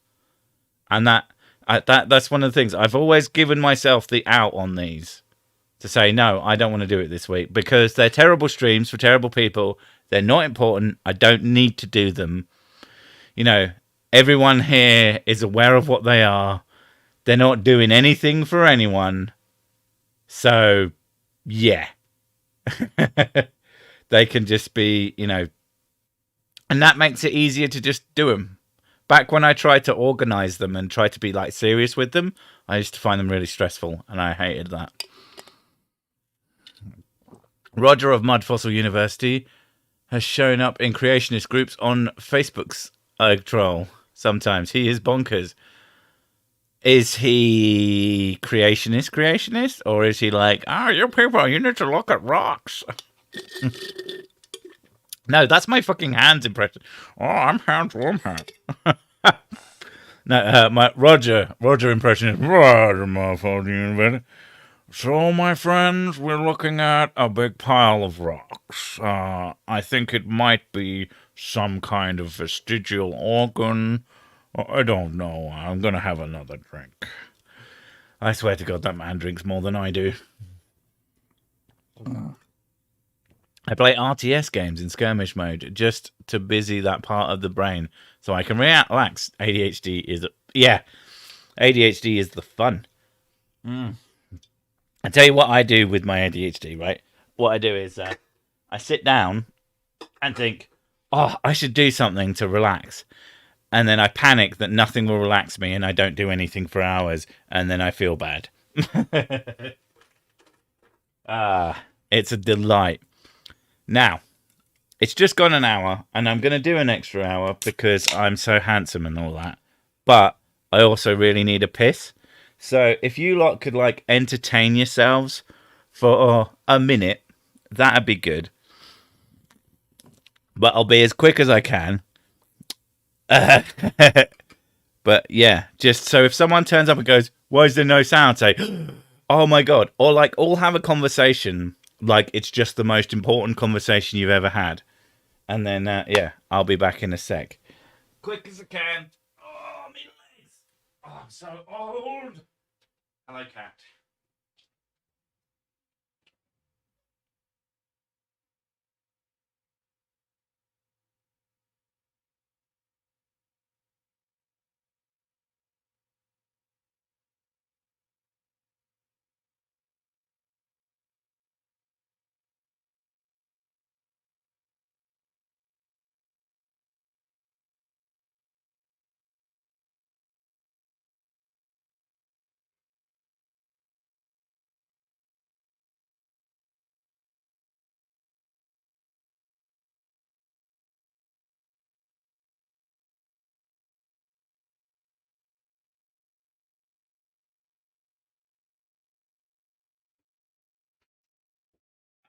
and that's one of the things I've always given myself the out on these, to say no, I don't want to do it this week because they're terrible streams for terrible people. They're not important. I don't need to do them. Everyone here is aware of what they are. They're not doing anything for anyone. So, yeah. They can just be, and that makes it easier to just do them. Back when I tried to organize them and try to be like serious with them, I used to find them really stressful, and I hated that. Roger of Mud Fossil University has shown up in creationist groups on Facebook's troll. Sometimes he is bonkers. Is he creationist, or is he like, you people, you need to look at rocks? No, that's my fucking Hans impression. Oh, I'm Hans Wormhat. No, my Roger impression is Roger, motherfucker. So, my friends, we're looking at a big pile of rocks. I think it might be some kind of vestigial organ. I don't know. I'm going to have another drink. I swear to God, that man drinks more than I do. I play RTS games in skirmish mode just to busy that part of the brain so I can relax. ADHD is the fun. I tell you what I do with my ADHD, right? What I do is I sit down and think, I should do something to relax. And then I panic that nothing will relax me and I don't do anything for hours. And then I feel bad. It's a delight. Now, it's just gone an hour and I'm going to do an extra hour because I'm so handsome and all that. But I also really need a piss. So if you lot could entertain yourselves for a minute, that'd be good. But I'll be as quick as I can. But yeah, just so if someone turns up and goes, why is there no sound? Say, oh my God. Or all have a conversation like it's just the most important conversation you've ever had. And then, I'll be back in a sec. Quick as I can. Oh, my legs. Oh, I'm so old. Hello, cat.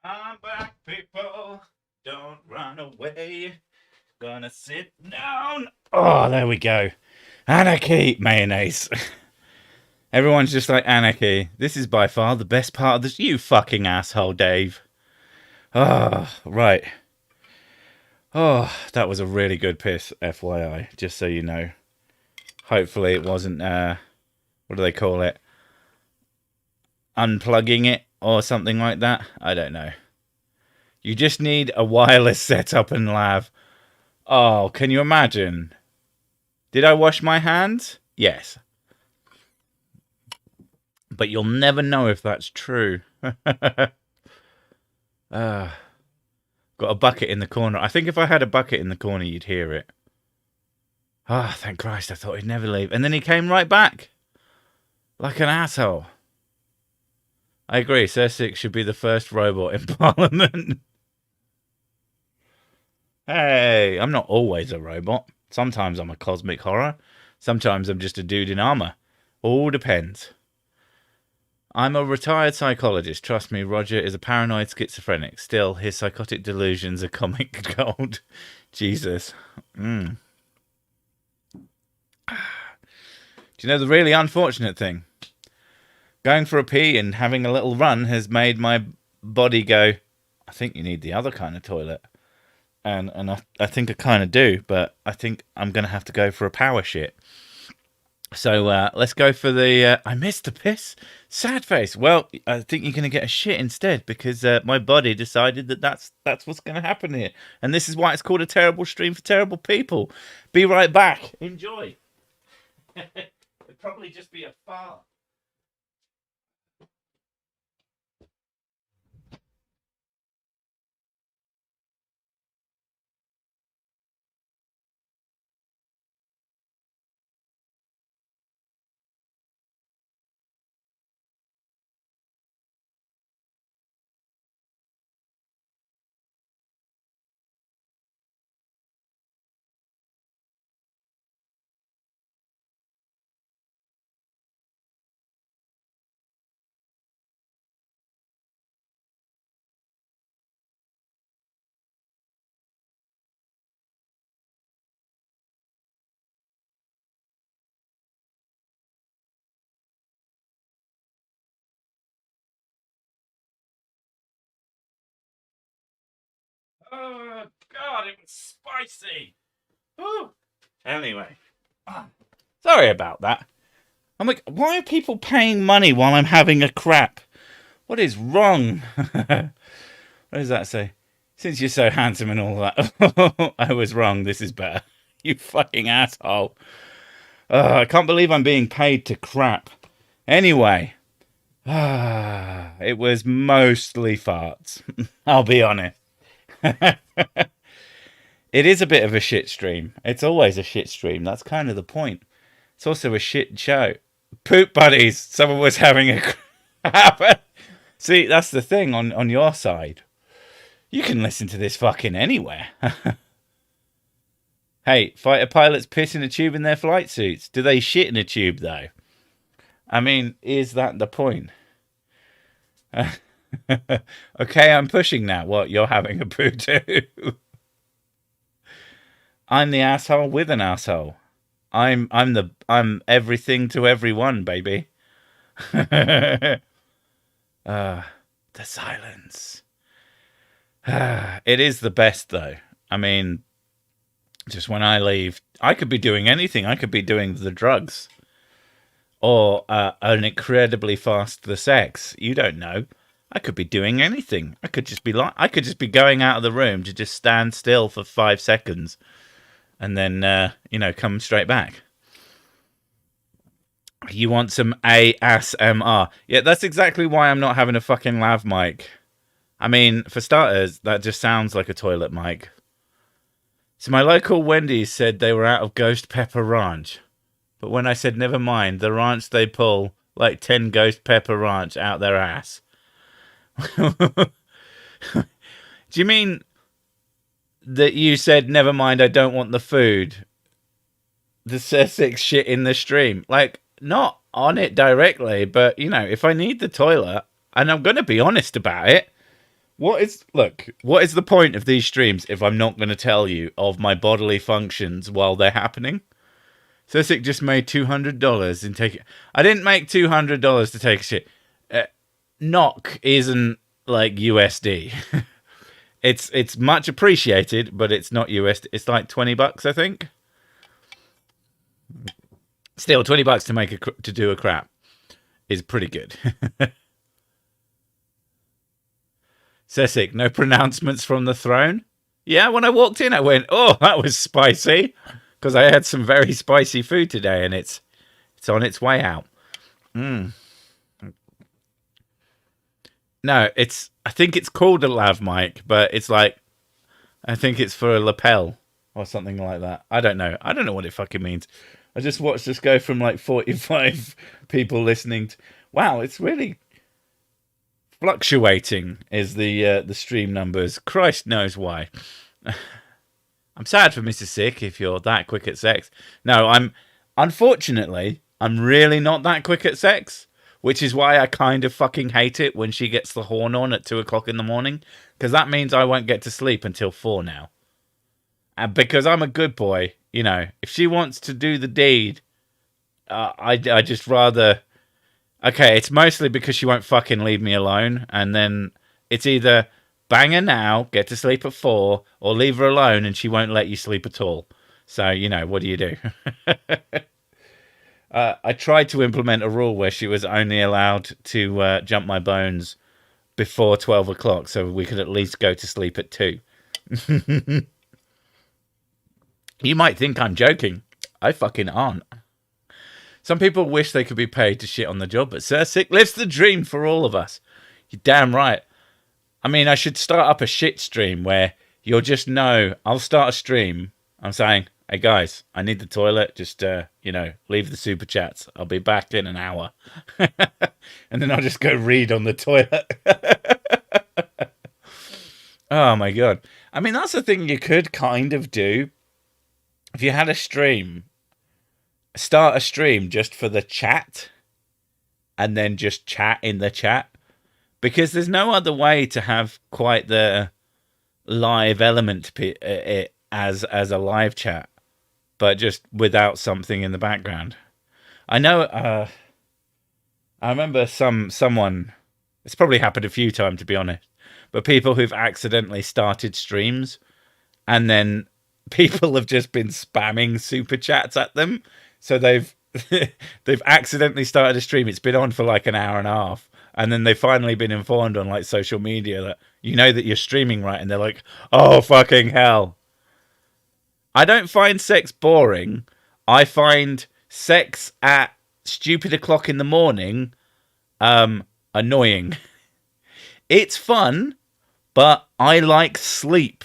I'm back, people. Don't run away. Gonna sit down. Oh, there we go. Anarchy, mayonnaise. Everyone's just like, anarchy. This is by far the best part of this. You fucking asshole, Dave. Oh, right. Oh, that was a really good piss, FYI, just so you know. Hopefully it wasn't, what do they call it? Unplugging it or something like that. I don't know. You just need a wireless setup and lav. Oh, can you imagine? Did I wash my hands? Yes. But you'll never know if that's true. Got a bucket in the corner. I think if I had a bucket in the corner, you'd hear it. Thank Christ. I thought he'd never leave. And then he came right back. Like an asshole. I agree. Sir Six should be the first robot in Parliament. Hey, I'm not always a robot. Sometimes I'm a cosmic horror. Sometimes I'm just a dude in armor. All depends. I'm a retired psychologist. Trust me, Roger is a paranoid schizophrenic. Still, his psychotic delusions are comic gold. Jesus. Do you know the really unfortunate thing? Going for a pee and having a little run has made my body go, I think you need the other kind of toilet. And I think I kind of do, but I think I'm going to have to go for a power shit. So let's go for the... I missed the piss. Sad face. Well, I think you're going to get a shit instead because my body decided that that's what's going to happen here. And this is why it's called a terrible stream for terrible people. Be right back. Enjoy. It'd probably just be a fart. Oh, God, it was spicy. Ooh. Anyway. Sorry about that. I'm like, why are people paying money while I'm having a crap? What is wrong? What does that say? Since you're so handsome and all that. I was wrong. This is better. You fucking asshole. I can't believe I'm being paid to crap. Anyway. It was mostly farts. I'll be honest. It is a bit of a shit stream. It's always a shit stream. That's kind of the point. It's also a shit show. Poop buddies. Someone was having a crap. See, that's the thing on your side. You can listen to this fucking anywhere. Hey, fighter pilots piss in a tube in their flight suits. Do they shit in a tube, though? I mean, is that the point? Okay, I'm pushing now. What, you're having a poo too? I'm the asshole with an asshole. I'm everything to everyone, baby. The silence. It is the best, though. I mean, just when I leave, I could be doing anything. I could be doing the drugs. Or an incredibly fast the sex. You don't know. I could be doing anything. I could just be going out of the room to just stand still for 5 seconds. And then, come straight back. You want some ASMR. Yeah, that's exactly why I'm not having a fucking lav mic. I mean, for starters, that just sounds like a toilet mic. So my local Wendy's said they were out of ghost pepper ranch. But when I said never mind, the ranch they pull like 10 ghost pepper ranch out their ass. Do you mean that you said never mind, I don't want the food? The Sussex shit in the stream. Like, not on it directly, but, if I need the toilet, and I'm going to be honest about it, what is the point of these streams if I'm not going to tell you of my bodily functions while they're happening? Sussex just made $200 in taking... I didn't make $200 to take a shit. NOK isn't like USD. It's much appreciated, but it's not USD. It's like $20, I think. Still, $20 to do a crap is pretty good. Sessic, no pronouncements from the throne? Yeah, when I walked in, I went, oh, that was spicy. Because I had some very spicy food today, and it's on its way out. No, I think it's called a lav mic, but it's like, I think it's for a lapel or something like that. I don't know what it fucking means. I just watched this go from like 45 people listening to... Wow, it's really fluctuating is the stream numbers. Christ knows why. I'm sad for Mrs. Sick if you're that quick at sex. No, unfortunately, I'm really not that quick at sex, which is why I kind of fucking hate it when she gets the horn on at 2 o'clock in the morning, because that means I won't get to sleep until 4 now. And because I'm a good boy, you know, if she wants to do the deed, I just rather... Okay, it's mostly because she won't fucking leave me alone, and then it's either bang her now, get to sleep at 4, or leave her alone and she won't let you sleep at all. So, you know, what do you do? I tried to implement a rule where she was only allowed to jump my bones before 12 o'clock, so we could at least go to sleep at 2. You might think I'm joking. I fucking aren't. Some people wish they could be paid to shit on the job, but Sir Sick lives the dream for all of us. You're damn right. I mean, I should start up a shit stream where you'll just know, I'll start a stream. I'm saying, hey guys, I need the toilet. Just, you know, leave the super chats. I'll be back in an hour. And then I'll just go read on the toilet. Oh my God. I mean, that's the thing you could kind of do. If you had a stream, start a stream just for the chat and then just chat in the chat, because there's no other way to have quite the live element as a live chat, but just without something in the background. I know I remember someone, it's probably happened a few times to be honest, but people who've accidentally started streams and then people have just been spamming super chats at them. So they've accidentally started a stream. It's been on for like an hour and a half. And then they've finally been informed on like social media that you know that you're streaming, right? And they're like, oh, fucking hell. I don't find sex boring. I find sex at stupid o'clock in the morning annoying. It's fun, but I like sleep.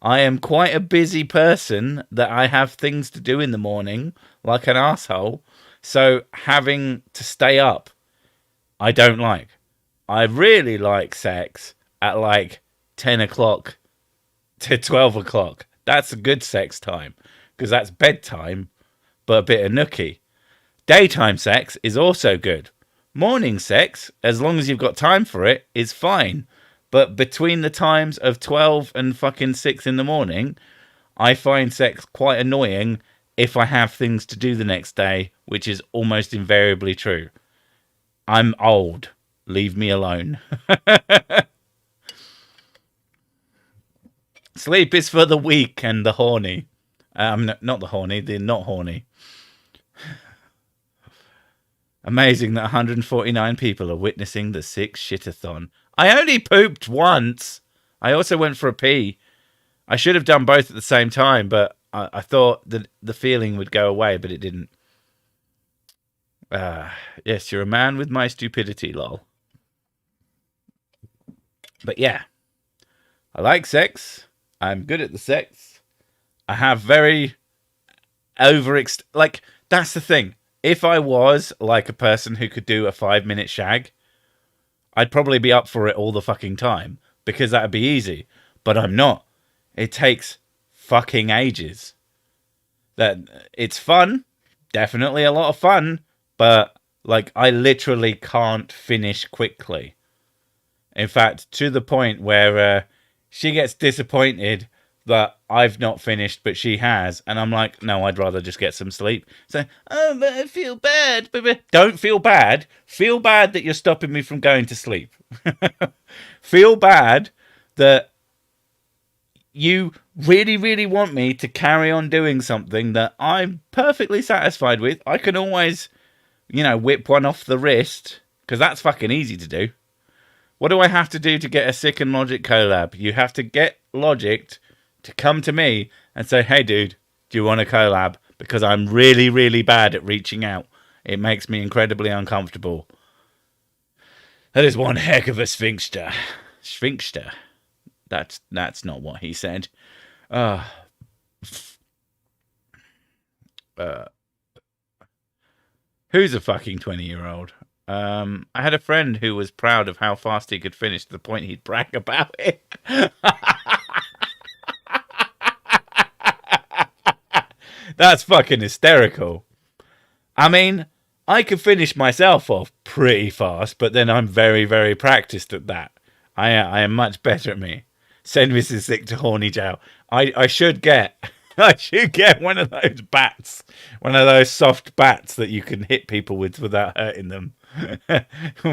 I am quite a busy person that I have things to do in the morning, like an asshole. So having to stay up, I don't like. I really like sex at like 10 o'clock to 12 o'clock. That's a good sex time because that's bedtime, but a bit of nookie. Daytime sex is also good. Morning sex, as long as you've got time for it, is fine. But between the times of 12 and fucking 6 in the morning, I find sex quite annoying if I have things to do the next day, which is almost invariably true. I'm old. Leave me alone. Sleep is for the weak and the horny. Not the horny, the not horny. Amazing that 149 people are witnessing the Sick Shitathon. I only pooped once. I also went for a pee. I should have done both at the same time, but I thought that the feeling would go away, but it didn't. Yes, you're a man with my stupidity, lol. But yeah, I like sex. I'm good at the sex. I have very like, that's the thing. If I was like a person who could do a 5-minute shag, I'd probably be up for it all the fucking time because that'd be easy. But I'm not. It takes fucking ages. That it's fun, definitely a lot of fun, but like I literally can't finish quickly. In fact, to the point where she gets disappointed that I've not finished, but she has. And I'm like, no, I'd rather just get some sleep. So, oh, but I feel bad. Don't feel bad. Feel bad that you're stopping me from going to sleep. Feel bad that you really, really want me to carry on doing something that I'm perfectly satisfied with. I can always, you know, whip one off the wrist, because that's fucking easy to do. What do I have to do to get a Sick and Logic collab? You have to get Logic to come to me and say, hey, dude, do you want a collab? Because I'm really, really bad at reaching out. It makes me incredibly uncomfortable. That is one heck of a sphinxter. Sphinxter. That's not what he said. Who's a fucking 20-year-old? I had a friend who was proud of how fast he could finish to the point he'd brag about it. That's fucking hysterical. I mean, I could finish myself off pretty fast, but then I'm very, very practiced at that. I am much better at me. Send Mrs. Sick to horny jail. I should get I should get one of those bats, one of those soft bats that you can hit people with without hurting them.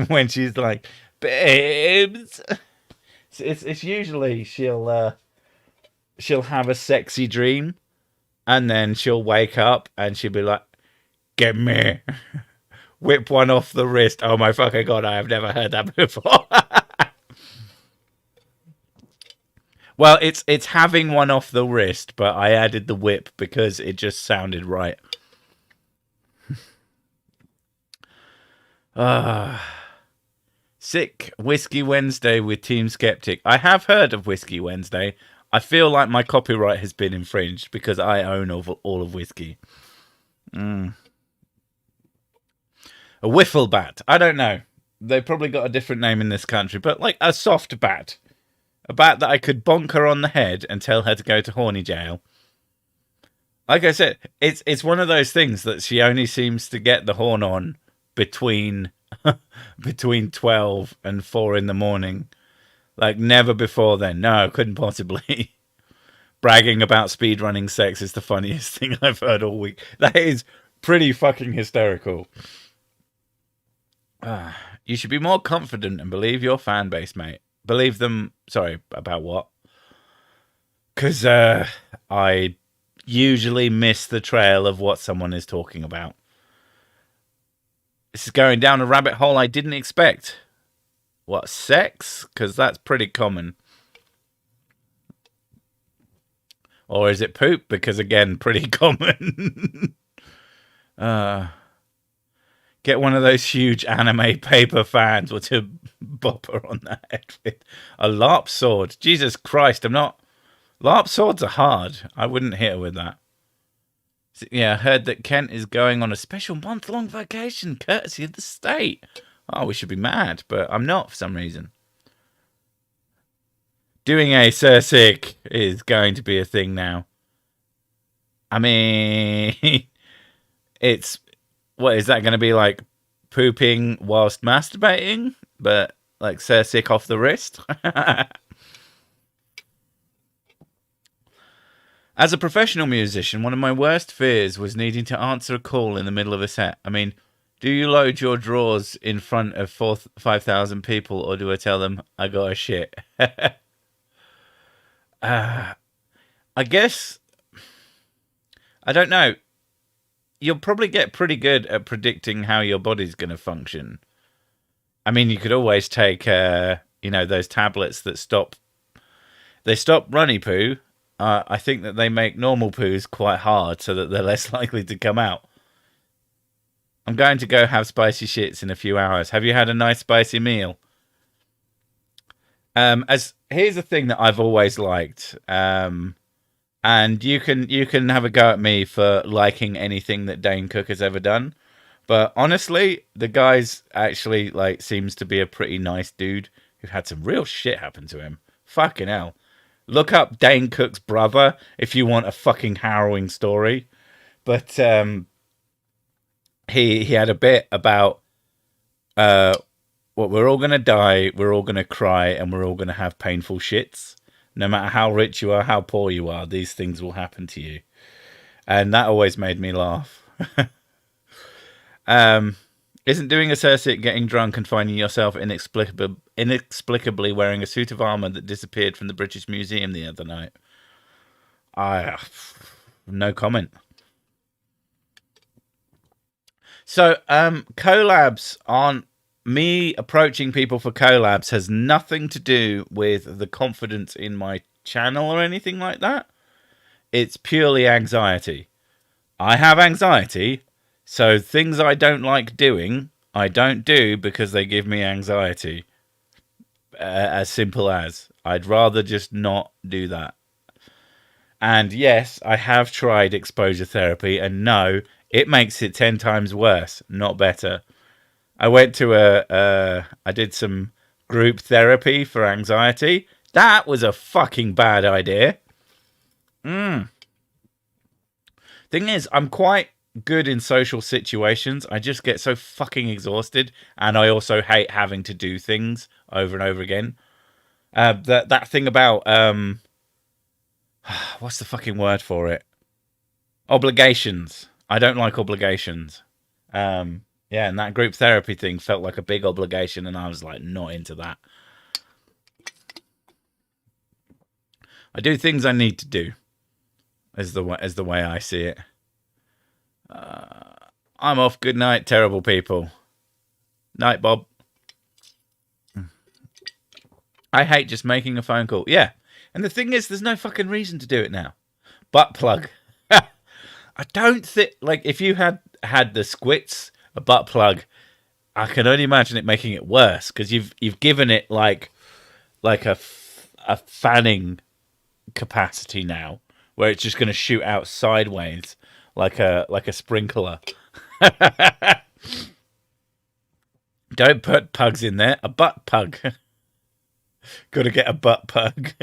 When she's like, babes, it's usually she'll have a sexy dream, and then she'll wake up and she'll be like, get me, whip one off the wrist. Oh my fucking god, I have never heard that before. Well, it's having one off the wrist, but I added the whip because it just sounded right. Sick Whiskey Wednesday with Team Skeptic. I have heard of Whiskey Wednesday. I feel like my copyright has been infringed because I own all of whiskey. A wiffle bat. I don't know. They've probably got a different name in this country, but like a soft bat. A bat that I could bonk her on the head and tell her to go to horny jail. Like I said, it's one of those things that she only seems to get the horn on between 12 and 4 in the morning. Like, never before then. No, couldn't possibly. Bragging about speedrunning sex is the funniest thing I've heard all week. That is pretty fucking hysterical. You should be more confident and believe your fan base, mate. Believe them. Sorry, about what? Because I usually miss the trail of what someone is talking about. This is going down a rabbit hole I didn't expect. What, sex? Because that's pretty common. Or is it poop? Because, again, pretty common. Get one of those huge anime paper fans with a bopper on the head with a LARP sword. Jesus Christ, I'm not... LARP swords are hard. I wouldn't hit her with that. Yeah, I heard that Kent is going on a special month-long vacation courtesy of the state. Oh, we should be mad, but I'm not for some reason. Doing a Sir Sick is going to be a thing now. I mean, it's... What, is that going to be like pooping whilst masturbating? But like Sir Sick off the wrist? As a professional musician, one of my worst fears was needing to answer a call in the middle of a set. I mean, do you load your drawers in front of 5,000 people, or do I tell them I got a shit? I guess... I don't know. You'll probably get pretty good at predicting how your body's going to function. I mean, you could always take, those tablets that stop runny poo. I think that they make normal poos quite hard so that they're less likely to come out. I'm going to go have spicy shits in a few hours. Have you had a nice spicy meal? Here's a thing that I've always liked. And you can have a go at me for liking anything that Dane Cook has ever done. But honestly, the guy's actually seems to be a pretty nice dude who had some real shit happen to him. Fucking hell. Look up Dane Cook's brother if you want a fucking harrowing story. But he had a bit about we're all going to die, we're all going to cry, and we're all going to have painful shits. No matter how rich you are, how poor you are, these things will happen to you. And that always made me laugh. Isn't doing a Sir Sick getting drunk and finding yourself inexplicably wearing a suit of armour that disappeared from the British Museum the other night? No comment. So, collabs aren't... Me approaching people for collabs has nothing to do with the confidence in my channel or anything like that. It's purely anxiety. I have anxiety, so things I don't like doing, I don't do because they give me anxiety. As simple as. I'd rather just not do that. And yes, I have tried exposure therapy, and no, it makes it 10 times worse, not better. I went to I did some group therapy for anxiety. That was a fucking bad idea. The Thing is, I'm quite good in social situations. I just get so fucking exhausted, and I also hate having to do things over and over again. That thing about what's the fucking word for it? Obligations. I don't like obligations. Yeah, and that group therapy thing felt like a big obligation, and I was like, not into that. I do things I need to do, as the way I see it. I'm off. Good night, terrible people. Night, Bob. I hate just making a phone call. Yeah, and the thing is, there's no fucking reason to do it now. Butt plug. I don't think, like, if you had the squits, a butt plug, I can only imagine it making it worse, because you've given it like a fanning capacity now, where it's just going to shoot out sideways like a sprinkler. Don't put pugs in there. A butt pug. Got to get a butt pug.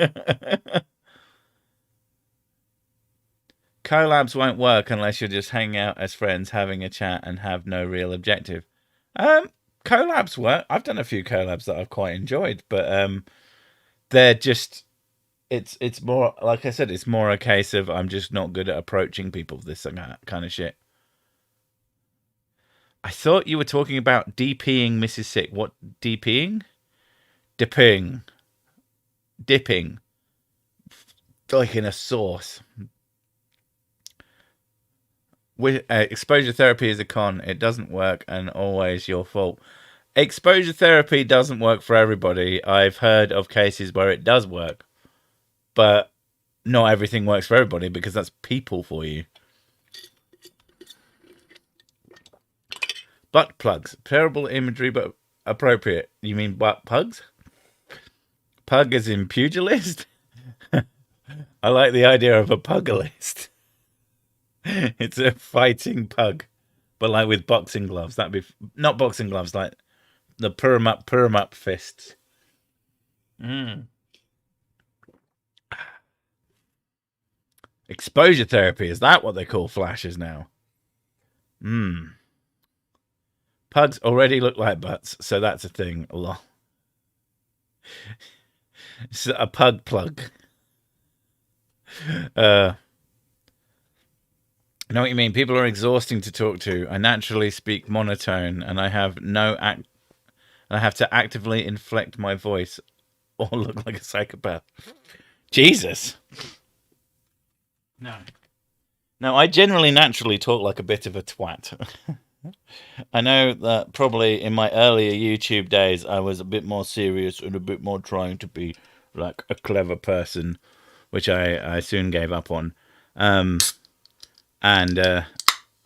Collabs won't work unless you're just hanging out as friends, having a chat, and have no real objective. Collabs work. I've done a few collabs that I've quite enjoyed, but they're just... It's more, like I said, it's more a case of I'm just not good at approaching people with this kind of shit. I thought you were talking about DPing Mrs. Sick. What, DPing? Dipping. Like in a sauce. Exposure therapy is a con. It doesn't work and always your fault. Exposure therapy doesn't work for everybody. I've heard of cases where it does work. But not everything works for everybody, because that's people for you. Butt plugs. Terrible imagery, but appropriate. You mean butt pugs? Pug as in pugilist? I like the idea of a pugilist. It's a fighting pug, but like with boxing gloves. That'd be... Not boxing gloves, like the purum up fists. Exposure therapy, is that what they call flashes now? Pugs already look like butts, so that's a thing. It's a pug plug. I know what you mean. People are exhausting to talk to. I naturally speak monotone, and I have I have to actively inflect my voice or look like a psychopath. Jesus. No, I generally naturally talk like a bit of a twat. I know that probably in my earlier YouTube days, I was a bit more serious and a bit more trying to be like a clever person, which I soon gave up on.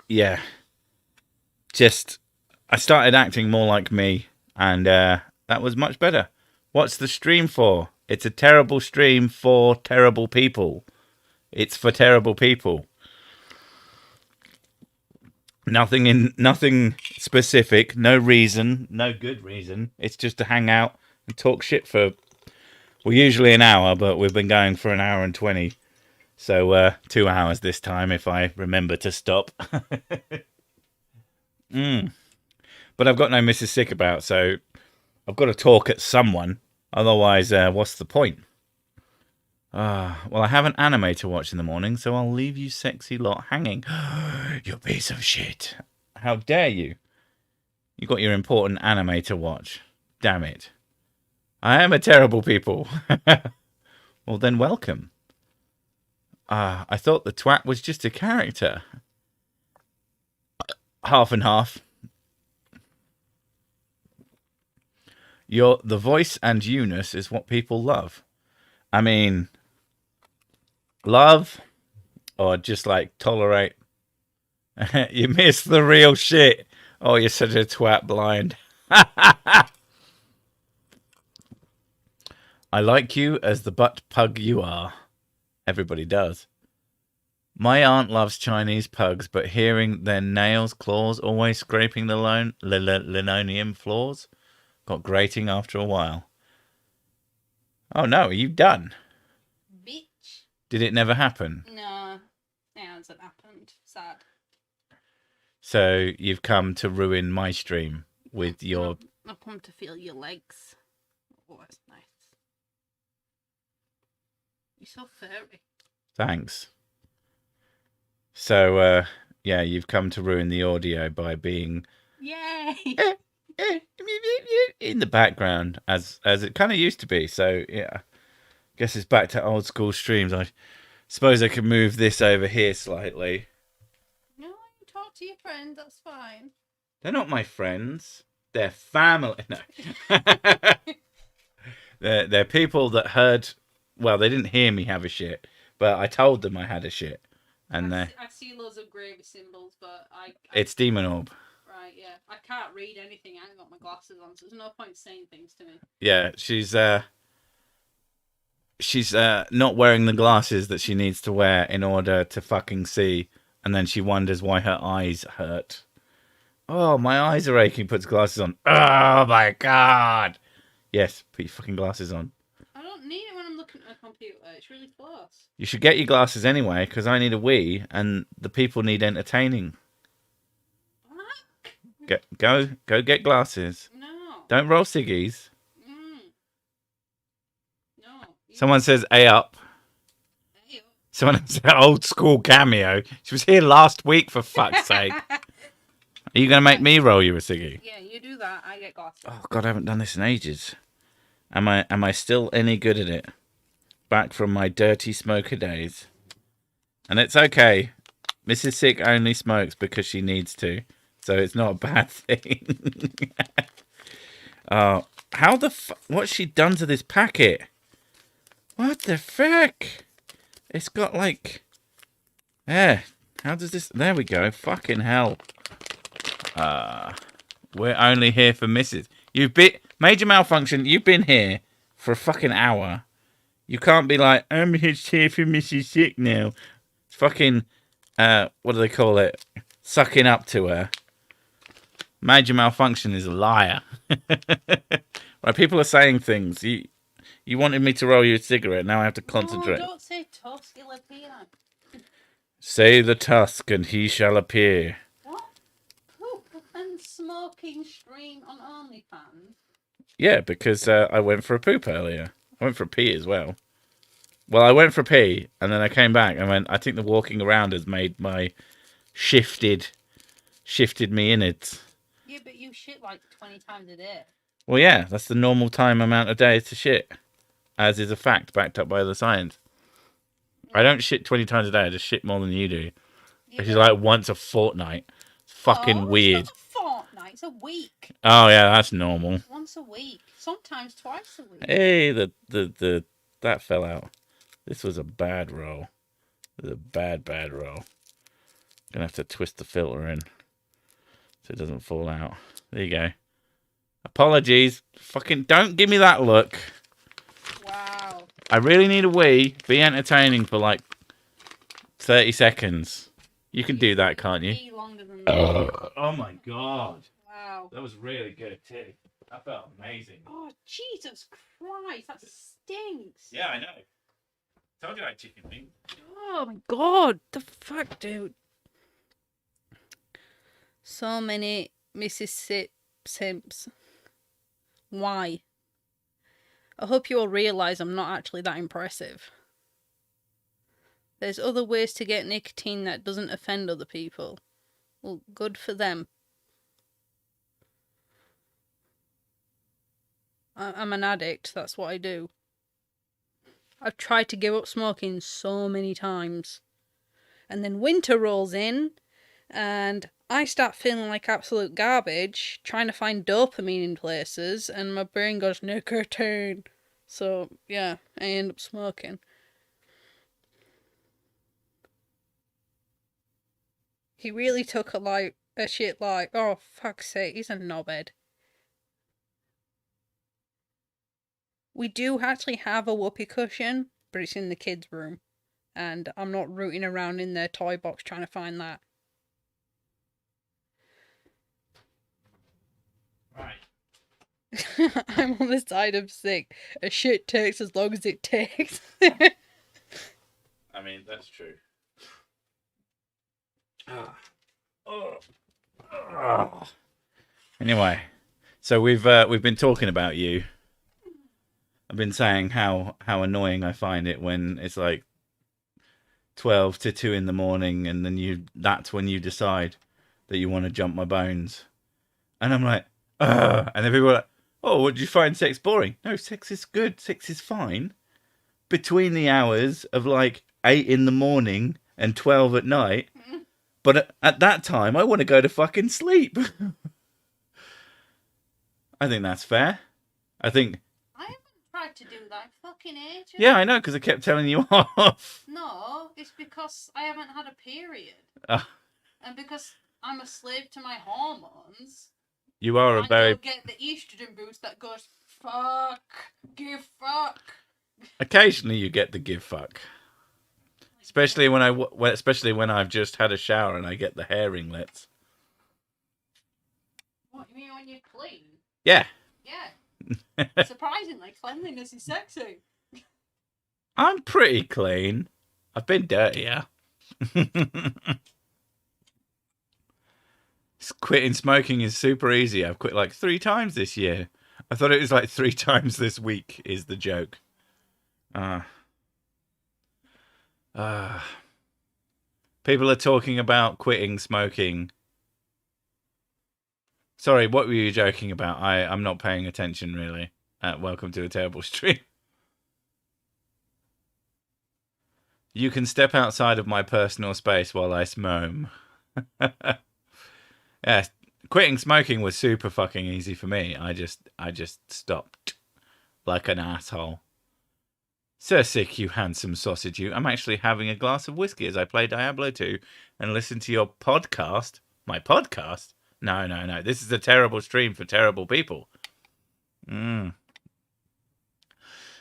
Yeah, just I started acting more like me, and that was much better. What's the stream for? It's a terrible stream for terrible people. It's for terrible people. Nothing specific, no reason, no good reason. It's just to hang out and talk shit for, well, usually an hour, but we've been going for an hour and 20. So 2 hours this time, if I remember to stop. But I've got no Mrs. Sick about, so I've got to talk at someone. Otherwise, what's the point? Well, I have an anime to watch in the morning, so I'll leave you sexy lot hanging. You piece of shit. How dare you? You got your important anime to watch. Damn it. I am a terrible people. Well, then welcome. I thought the twat was just a character. Half and half. The voice and you-ness is what people love. I mean... Love, or just like tolerate. You missed the real shit. Oh, you're such a twat blind. I like you as the butt pug you are. Everybody does. My aunt loves Chinese pugs, but hearing their nails, claws, always scraping the linoleum floors got grating after a while. Oh no, are you done? Bitch. Did it never happen? No, it hasn't happened. ruined. Sad. So you've come to ruin my stream with your... I've come to feel your legs. Oh, that's nice. You're so furry. Thanks. So, yeah, you've come to ruin the audio by being... Yay! in the background, as it kind of used to be. So, yeah. Guess it's back to old school streams. I suppose I could move this over here slightly. No, you can talk to your friend, that's fine. They're not my friends. They're family. No. they're people that heard... Well, they didn't hear me have a shit, but I told them I had a shit. And I see loads of gravy symbols, but it's Demon Orb. Right, yeah. I can't read anything. I haven't got my glasses on, so there's no point saying things to me. Yeah, she's not wearing the glasses that she needs to wear in order to fucking see, and then she wonders why her eyes hurt. Oh, my eyes are aching. Puts glasses on. Oh my god. Yes, put your fucking glasses on. I don't need it when I'm looking at a computer. It's really close. You should get your glasses anyway, because I need a wee, and the people need entertaining. What? Go get glasses. No. Don't roll ciggies. No. Someone says A up. Hey, Someone said old school cameo. She was here last week, for fuck's sake. Are you going to make me roll you a ciggy? Yeah, you do that. I get glasses. Oh god, I haven't done this in ages. Am I still any good at it? Back from my dirty smoker days. And it's okay. Mrs. Sick only smokes because she needs to. So it's not a bad thing. Oh, how the what's she done to this packet? What the fuck? It's got like... Yeah. How does this... There we go. Fucking hell. We're only here for Mrs. Major malfunction. You've been here for a fucking hour. You can't be like, I'm just here for Mrs. Sick now. It's fucking, what do they call it? Sucking up to her. Major malfunction is a liar. Right, people are saying things. You wanted me to roll you a cigarette. Now I have to concentrate. No, don't say tusk. He'll appear. Say the tusk and he shall appear. What? Poop and smoking stream on OnlyFans? Yeah, because I went for a poop earlier. I went for a pee as well. Well, I went for a pee, and then I came back and went, I think the walking around has made my shifted me in it. Yeah, but you shit like 20 times a day. Well, yeah, that's the normal time amount of days to shit. As is a fact backed up by the science. I don't shit 20 times a day, I just shit more than you do. Yeah, Which is like once a fortnight. It's fucking weird. It's not a fortnight, it's a week. Oh, yeah, that's normal. Once a week. Sometimes twice a week. Hey, that fell out. This was a bad roll. This is a bad roll. Gonna have to twist the filter in so it doesn't fall out. There you go. Apologies. Fucking don't give me that look. Wow. I really need a wee. Be entertaining for like 30 seconds. You can do that, can't you? Longer than that. Oh my god. Wow. That was really good too. That felt amazing. Oh, Jesus Christ. That stinks. Yeah, I know. Told you I had chicken wings. Oh my god. The fuck, dude. So many Mississippi simps. Why? I hope you all realise I'm not actually that impressive. There's other ways to get nicotine that doesn't offend other people. Well, good for them. I'm an addict, that's what I do. I've tried to give up smoking so many times. And then winter rolls in, and I start feeling like absolute garbage, trying to find dopamine in places, and my brain goes, nicotine. So, yeah, I end up smoking. He really took a shit like, oh, fuck's sake, he's a knobhead. We do actually have a whoopee cushion, but it's in the kids' room. And I'm not rooting around in their toy box trying to find that. Right. I'm on the side of sick. A shit takes as long as it takes. I mean, that's true. Anyway, so we've been talking about you. I've been saying how annoying I find it when it's like 12 to 2 in the morning, and then that's when you decide that you want to jump my bones. And I'm like, ugh. And then people are like, oh, what, did you find sex boring? No, sex is good. Sex is fine. Between the hours of like 8 in the morning and 12 at night. But at that time, I want to go to fucking sleep. I think that's fair. I haven't tried to do that in fucking ages. Yeah, I know, because I kept telling you off. No, it's because I haven't had a period. And because I'm a slave to my hormones. You are I don't get the estrogen boost that goes, fuck, give fuck. Occasionally you get the give fuck. Especially when I've just had a shower and I get the hair ringlets. What, you mean when you're clean? Yeah. Yeah. Surprisingly, cleanliness is sexy. I'm pretty clean. I've been dirtier. Quitting smoking is super easy. I've quit like 3 times this year. I thought it was like 3 times this week is the joke. People are talking about quitting smoking. Sorry, what were you joking about? I'm not paying attention, really. Welcome to a terrible stream. You can step outside of my personal space while I smoke. Yeah, quitting smoking was super fucking easy for me. I just stopped like an asshole. Sir Sick, you handsome sausage, you. I'm actually having a glass of whiskey as I play Diablo 2 and listen to your podcast. My podcast? No. This is a terrible stream for terrible people. And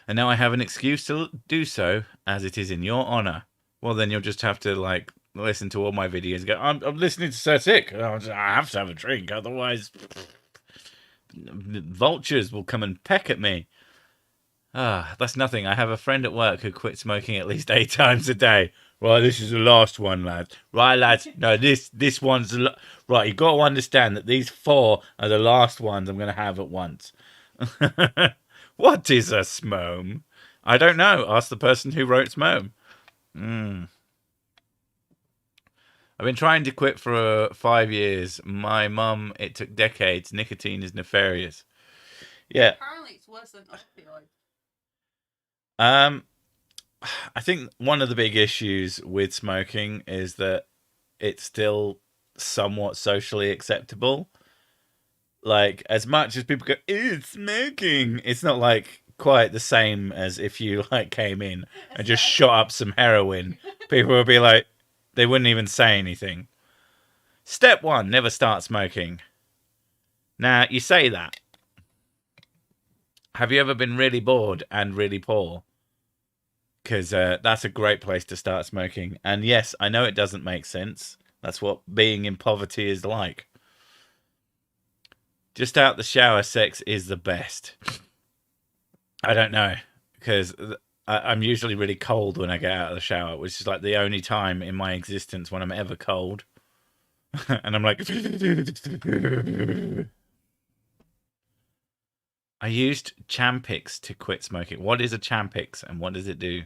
now I have an excuse to do so, as it is in your honor. Well, then you'll just have to, like, listen to all my videos and go, I'm listening to Sir Sick. I have to have a drink, otherwise vultures will come and peck at me. That's nothing. I have a friend at work who quit smoking at least 8 times a day. Right, this is the last one, lads. Right, lads. No, this one's right. You got to understand that these 4 are the last ones I'm going to have at once. What is a smome? I don't know. Ask the person who wrote smome. I've been trying to quit for 5 years. My mum, it took decades. Nicotine is nefarious. Yeah. Apparently it's worse than opioids. I think one of the big issues with smoking is that it's still somewhat socially acceptable. Like, as much as people go, it's smoking, it's not like quite the same as if you like came in and just shot up some heroin. People would be like, they wouldn't even say anything. Step 1, never start smoking. Now, you say that. Have you ever been really bored and really poor? Because that's a great place to start smoking. And yes, I know it doesn't make sense. That's what being in poverty is like. Just out the shower sex is the best. I don't know. Because I'm usually really cold when I get out of the shower, which is like the only time in my existence when I'm ever cold. And I'm like... I used Champix to quit smoking. What is a Champix and what does it do?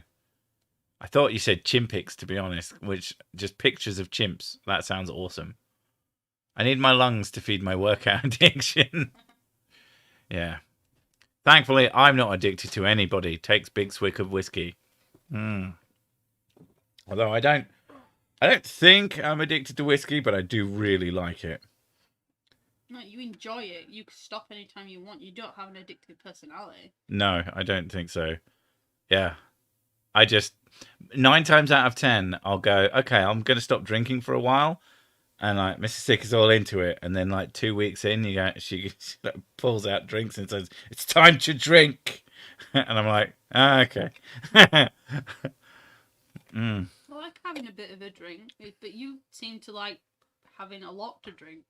I thought you said Chimpix, to be honest, which just pictures of chimps. That sounds awesome. I need my lungs to feed my workout addiction. Yeah. Thankfully, I'm not addicted to anybody. Takes big swig of whiskey. Although I don't think I'm addicted to whiskey, but I do really like it. No, you enjoy it. You can stop anytime you want. You don't have an addictive personality. No, I don't think so. Yeah. I just 9 times out of 10, I'll go, okay, I'm going to stop drinking for a while. And like Mrs. Sick is all into it. And then like 2 weeks in, she pulls out drinks and says, it's time to drink. And I'm like, okay. I like having a bit of a drink, but you seem to like having a lot to drink.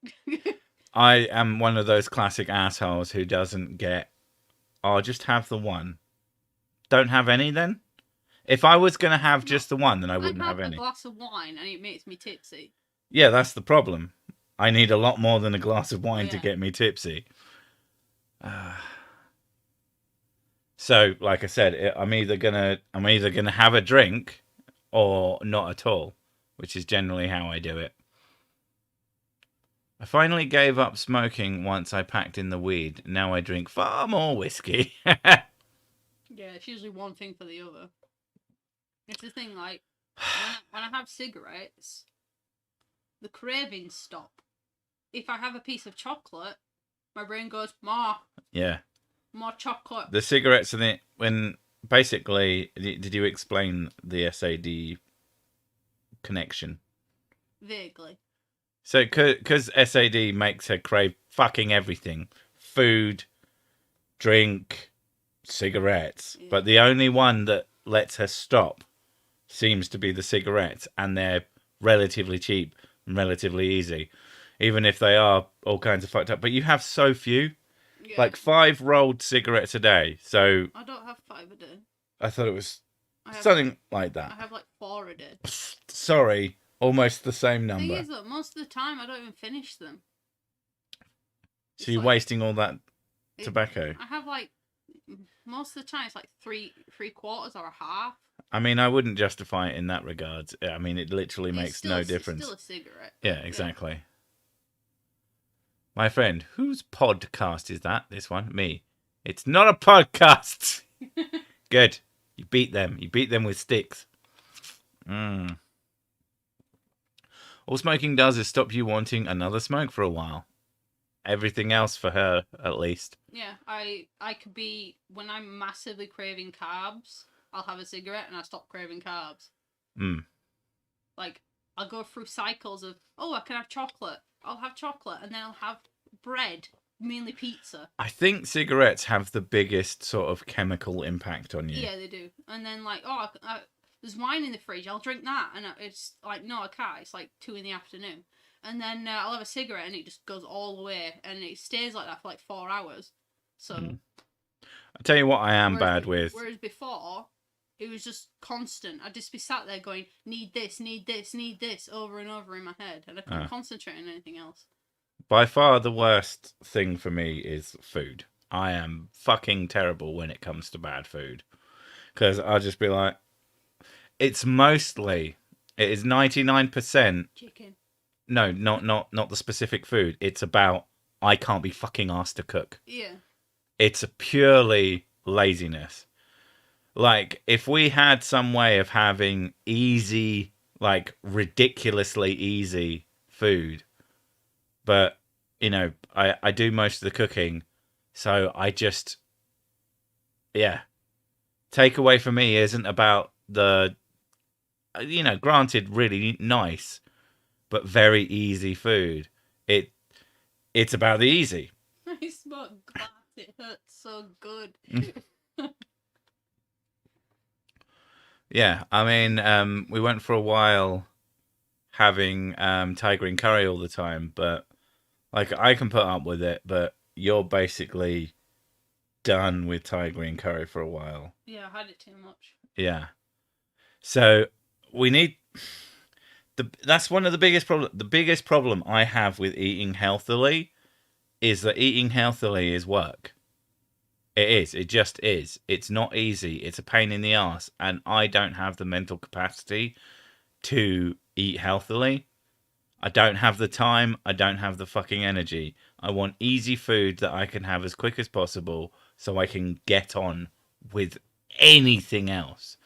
I am one of those classic assholes who doesn't get, oh, just have the one. Don't have any then? If I was going to have just the one, then I wouldn't have any. A glass of wine and it makes me tipsy. Yeah, that's the problem. I need a lot more than a glass of wine to Yeah. get me tipsy. So, like I said, I'm either gonna have a drink or not at all, which is generally how I do it. I finally gave up smoking once I packed in the weed. Now I drink far more whiskey. Yeah, it's usually one thing for the other. It's the thing, like, when I have cigarettes, the cravings stop. If I have a piece of chocolate, my brain goes, more Yeah. chocolate. The cigarettes and it when basically did you explain the SAD connection? Vaguely. So because SAD makes her crave fucking everything. Food, drink, cigarettes. Yeah. But the only one that lets her stop seems to be the cigarettes, and they're relatively cheap and relatively easy. Even if they are all kinds of fucked up. But you have so few. Yeah. Like 5 rolled cigarettes a day. So I don't have 5 a day. I thought it was I have, something like that. I have like 4 a day. Sorry, almost the same The thing number. is that most of the time I don't even finish them. So you're wasting all that it- tobacco. I have like, most of the time it's like three quarters or a half. I mean, I wouldn't justify it in that regard. I mean, it literally makes no difference. It's still a cigarette. Yeah, exactly. My friend, whose podcast is that? This one? Me. It's not a podcast. Good. You beat them. You beat them with sticks. All smoking does is stop you wanting another smoke for a while. Everything else for her, at least. Yeah, I could be, when I'm massively craving carbs, I'll have a cigarette and I stop craving carbs. Like, I'll go through cycles of, oh, I can have chocolate. I'll have chocolate, and then I'll have bread, mainly pizza. I think cigarettes have the biggest sort of chemical impact on you. Yeah, they do. And then, like, oh, there's wine in the fridge, I'll drink that. And it's like, no, I can't. It's like 2 PM. And then I'll have a cigarette and it just goes all the way. And it stays like that for like 4 hours. So. I'll tell you what I am bad with. Whereas before, it was just constant. I'd just be sat there going, need this, over and over in my head. And I couldn't concentrate on anything else. By far the worst thing for me is food. I am fucking terrible when it comes to bad food. Because I'll just be like, it is 99%. Chicken. No, not the specific food. It's about, I can't be fucking asked to cook. Yeah. It's purely laziness. Like, if we had some way of having easy, like, ridiculously easy food, but, you know, I do most of the cooking, so I just, yeah. Takeaway for me isn't about the, you know, granted, really nice, but very easy food. It's about the easy. I smoke glass. It hurts so good. Yeah, I mean, we went for a while having Thai green curry all the time, but like I can put up with it, but you're basically done with Thai green curry for a while. Yeah, I had it too much. Yeah. So we need that's one of the biggest problem. The biggest problem I have with eating healthily is that eating healthily is work. It is. It just is. It's not easy. It's a pain in the ass, and I don't have the mental capacity to eat healthily. I don't have the time. I don't have the fucking energy. I want easy food that I can have as quick as possible so I can get on with anything else.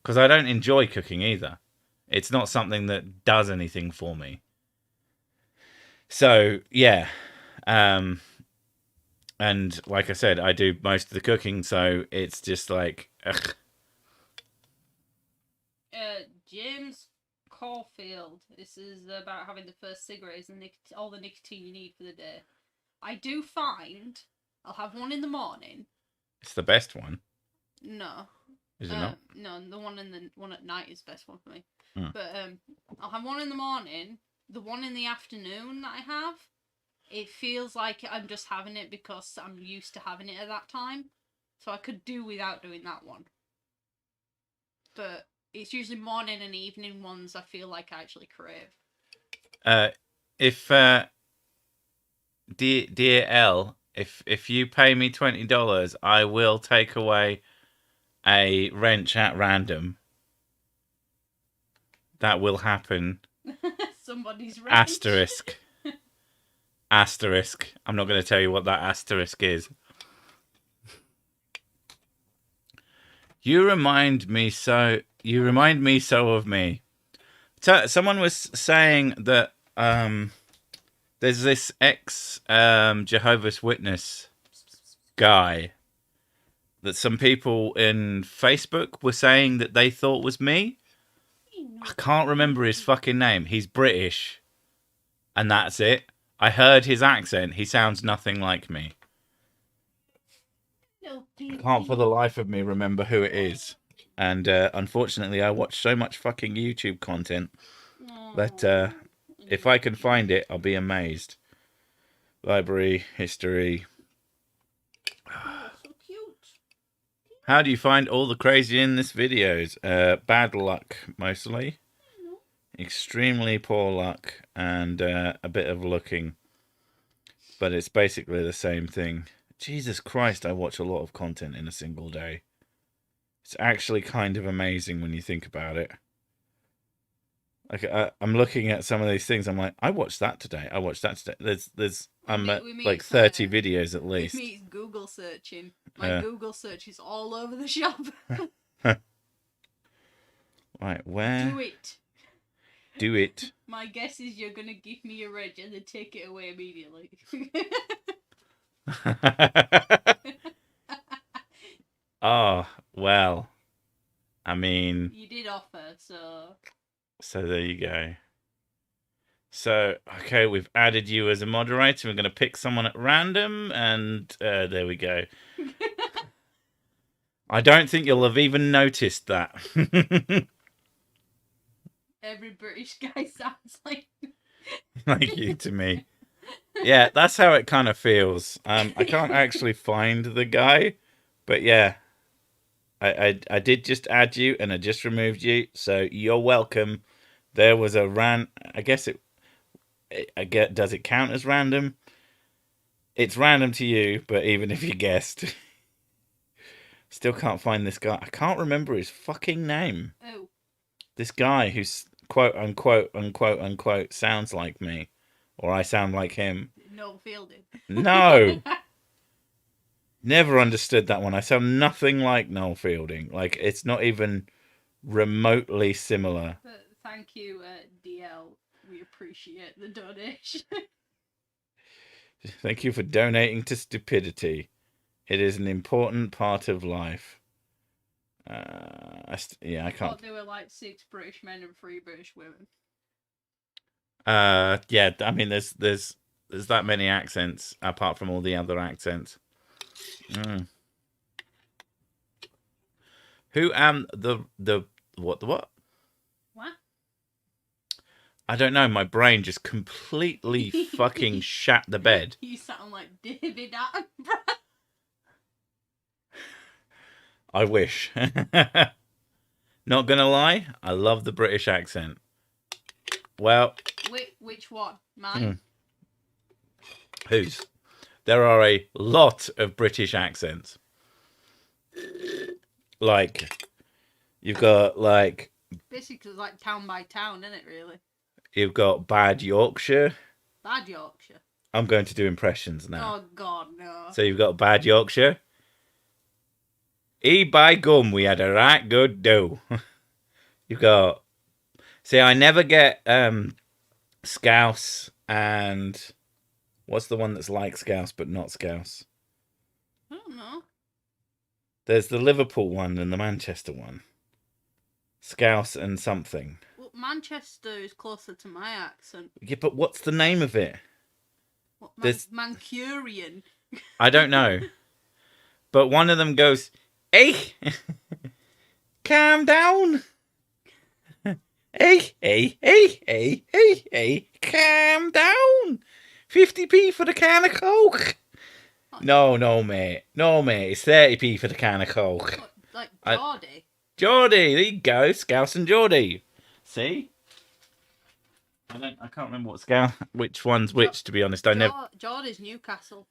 Because I don't enjoy cooking either. It's not something that does anything for me. So, yeah. And like I said, I do most of the cooking, so it's just like, ugh. James Caulfield. This is about having the first cigarettes and all the nicotine you need for the day. I do find I'll have one in the morning. It's the best one. No. Is it not? No, the one at night is the best one for me. But I'll have one in the morning. The one in the afternoon that I have, it feels like I'm just having it because I'm used to having it at that time. So I could do without doing that one. But it's usually morning and evening ones I feel like I actually crave. If dear L, if you pay me $20, I will take away a wrench at random. That will happen. Somebody's wrench. Asterisk. Asterisk. I'm not going to tell you what that asterisk is. You remind me so of me. Someone was saying that there's this ex Jehovah's Witness guy that some people in Facebook were saying that they thought was me. I can't remember his fucking name. He's British. And that's it. I heard his accent. He sounds nothing like me. I can't for the life of me remember who it is. And unfortunately, I watch so much fucking YouTube content that if I can find it, I'll be amazed. Library, history. So cute. How do you find all the crazy in this videos? Bad luck, mostly. Extremely poor luck and a bit of looking. But it's basically the same thing. Jesus Christ, I watch a lot of content in a single day. It's actually kind of amazing when you think about it. Like I'm looking at some of these things. I'm like, I watched that today. I watched that today. I'm at like 30 videos at least. With me, it's Google searching. My Google search is all over the shop. Right, where? Do it. Do it. My guess is you're gonna give me a reg and then take it away immediately. Oh, well. I mean... You did offer, so... So there you go. So, okay, we've added you as a moderator. We're going to pick someone at random, and there we go. I don't think you'll have even noticed that. Every British guy sounds like... like you to me. Yeah, that's how it kind of feels. I can't actually find the guy, but yeah. I did just add you, and I just removed you, so you're welcome. There was a I guess does it count as random? It's random to you, but even if you guessed, still can't find this guy. I can't remember his fucking name. Oh. This guy who's quote unquote sounds like me, or I sound like him. No Fielding. No. Never understood that one. I sound nothing like Noel Fielding. Like, it's not even remotely similar. But thank you, DL. We appreciate the donation. Thank you for donating to stupidity. It is an important part of life. I can't. I thought there were like 6 British men and 3 British women. Yeah. I mean, there's that many accents apart from all the other accents. Mm. Who am the what? What? I don't know. My brain just completely fucking shat the bed. You sound like David Attenborough. I wish. Not gonna lie, I love the British accent. Well, which one? Mine? Whose? There are a lot of British accents. Like, you've got, like... Basically, like town by town, isn't it, really? You've got Bad Yorkshire. Bad Yorkshire? I'm going to do impressions now. Oh, God, no. So you've got Bad Yorkshire. By gum, we had a right good do. You've got... See, I never get Scouse and... What's the one that's like Scouse but not Scouse? I don't know. There's the Liverpool one and the Manchester one. Scouse and something. Well, Manchester is closer to my accent. Yeah, but what's the name of it? What, Mancunian? I don't know. But one of them goes, "Hey, calm down. Hey, calm down. 50p for the can of Coke." No, mate. No, mate. It's 30p for the can of Coke. What, like Geordie? Geordie, there you go. Scouse and Geordie. See? I can't remember which one's which. To be honest, I never. George is Newcastle.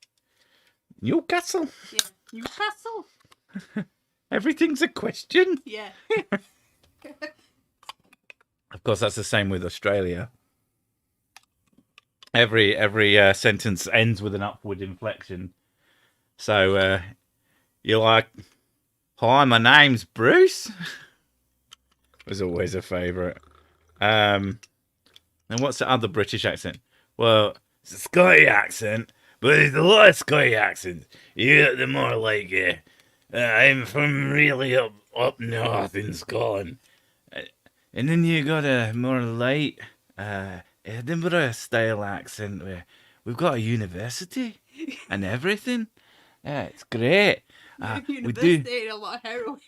Newcastle. Yeah, Newcastle. Everything's a question. Yeah. Of course, that's the same with Australia. Every sentence ends with an upward inflection. So you're like, "Hi, my name's Bruce." Was always a favourite. And what's the other British accent? Well, it's a Scottish accent, but there's a lot of Scottish accents. You got the more like, I'm from really up north in Scotland. And then you got a more light Edinburgh style accent where we've got a university and everything. Yeah, it's great. University, a lot of heroin.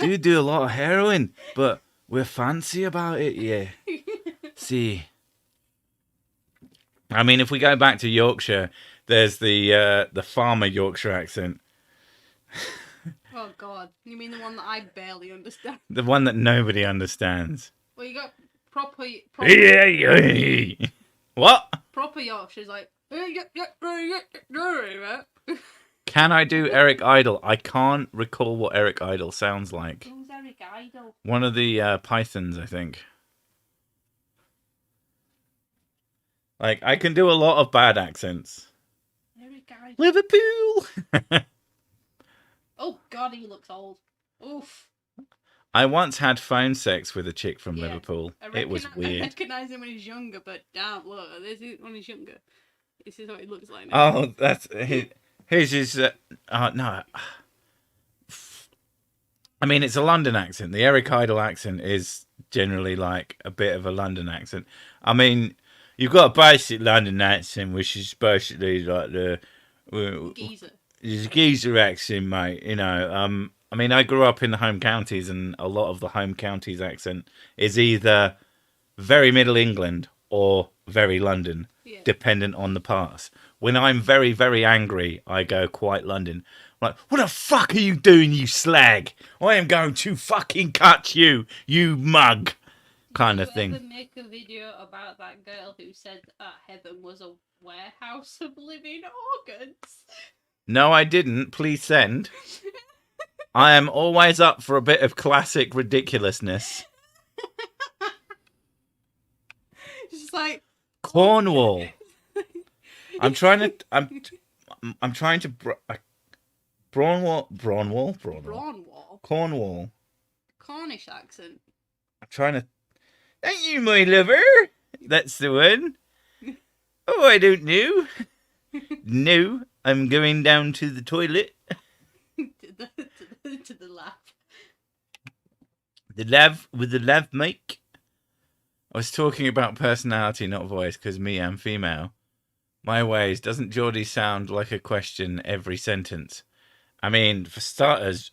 we do a lot of heroin, but we're fancy about it, yeah. See, I mean, if we go back to Yorkshire, there's the farmer Yorkshire accent. Oh God, you mean the one that I barely understand? The one that nobody understands. Well, you got proper What? Proper Yorkshire's like. Can I do Eric Idle? I can't recall what Eric Idle sounds like. Who's Eric Idle? One of the Pythons, I think. Like, I can do a lot of bad accents. Eric Idle. Liverpool! Oh God, he looks old. Oof. I once had phone sex with a chick from Liverpool. It was weird. I recognise him when he's younger, but damn, look, this is when he's younger. This is what he looks like now. Oh, that's his is no. I mean, it's a London accent. The Eric Idle accent is generally like a bit of a London accent. I mean, you've got a basic London accent, which is basically like the geezer. It's a geezer accent, mate. You know, I mean, I grew up in the home counties, and a lot of the home counties accent is either very Middle England or very London, dependent on the parts. When I'm very, very angry, I go quite London. I'm like, what the fuck are you doing, you slag? I am going to fucking cut you, you mug, kind of thing. Did you ever make a video about that girl who said that heaven was a warehouse of living organs? No, I didn't. Please send. I am always up for a bit of classic ridiculousness. Just like Cornwall. I'm trying to. Brawnwall. Cornwall. Cornish accent. I'm trying to. Ain't you my lover? That's the one. Oh, I don't know. No, I'm going down to the toilet. to the lav. The lav with the lav mic. I was talking about personality, not voice, because me, I'm female. My ways, doesn't Geordie sound like a question every sentence? I mean, for starters,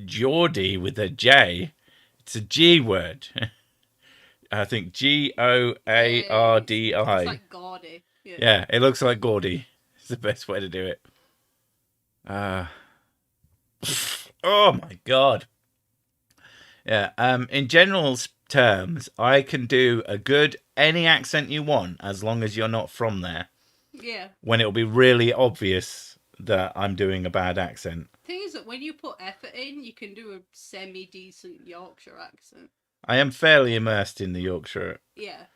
Geordie with a J, it's a G word. I think G-O-A-R-D-I. It's like Gordy. Yeah, it looks like Gordy. It's the best way to do it. Oh my God. Yeah, in general terms, I can do a good any accent you want as long as you're not from there. Yeah. When it'll be really obvious that I'm doing a bad accent. The thing is that when you put effort in, you can do a semi-decent Yorkshire accent. I am fairly immersed in the Yorkshire. Yeah.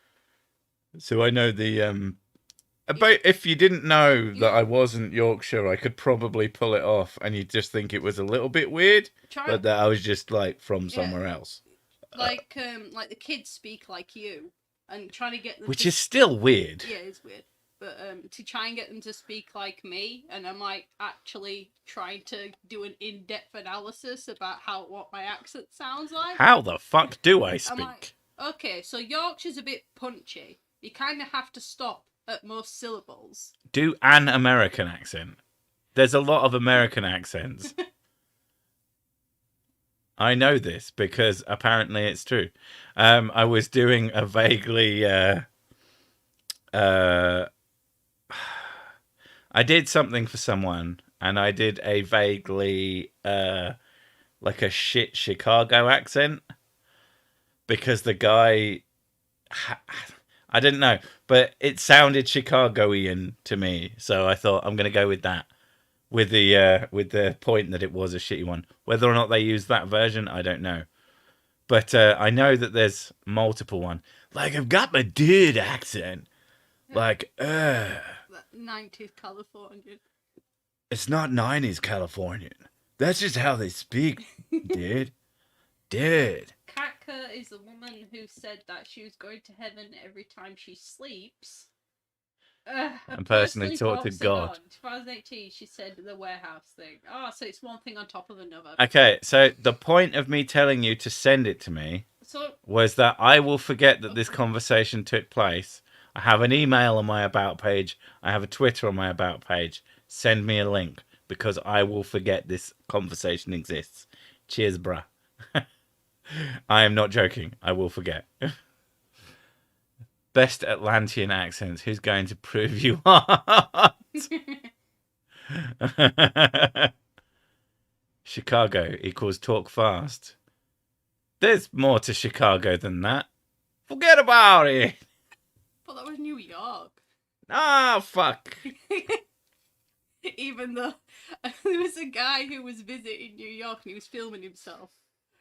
So I know the about if you didn't know that I wasn't Yorkshire, I could probably pull it off, and you'd just think it was a little bit weird, but that I was just like from somewhere else. Like the kids speak like you, and trying to get them. Which is still weird. Yeah, it's weird. But to try and get them to speak like me, and I'm like actually trying to do an in-depth analysis about what my accent sounds like. How the fuck do I speak? I'm like, okay, so Yorkshire's a bit punchy. You kind of have to stop at most syllables. Do an American accent. There's a lot of American accents. I know this because apparently it's true. I was doing a vaguely I did something for someone, and I did a vaguely like a shit Chicago accent because the guy I didn't know, but it sounded Chicagoian to me, so I thought I'm going to go with that. With the point that it was a shitty one. Whether or not they used that version, I don't know. But I know that there's multiple one. Like, I've got my dude accent. Like, That 90s Californian. It's not 90s Californian. That's just how they speak, dude. Dude. Katka is the woman who said that she was going to heaven every time she sleeps. And personally talk to God. 2018, she said the warehouse thing. Oh, so it's one thing on top of another. Okay, so the point of me telling you to send it to me was that I will forget that this conversation took place. I have an email on my About page. I have a Twitter on my About page. Send me a link because I will forget this conversation exists. Cheers, bruh. I am not joking. I will forget. Best Atlantean accents. Who's going to prove you aren't? Chicago equals talk fast. There's more to Chicago than that. Forget about it. But that was New York. Ah, fuck. Even though there was a guy who was visiting New York and he was filming himself.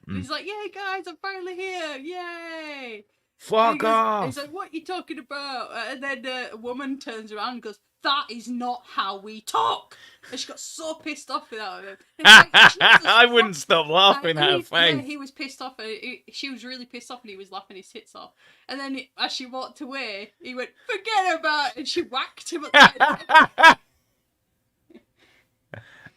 And he's like, "Yay, guys, I'm finally here. Yay." Fuck off. He's like, "What are you talking about?" And then a woman turns around and goes, "That is not how we talk." And she got so pissed off without him. Like, I wouldn't stop laughing at her face. Yeah, he was pissed off. She was really pissed off and he was laughing his tits off. And then as she walked away, he went, "Forget about it." And she whacked him at the head.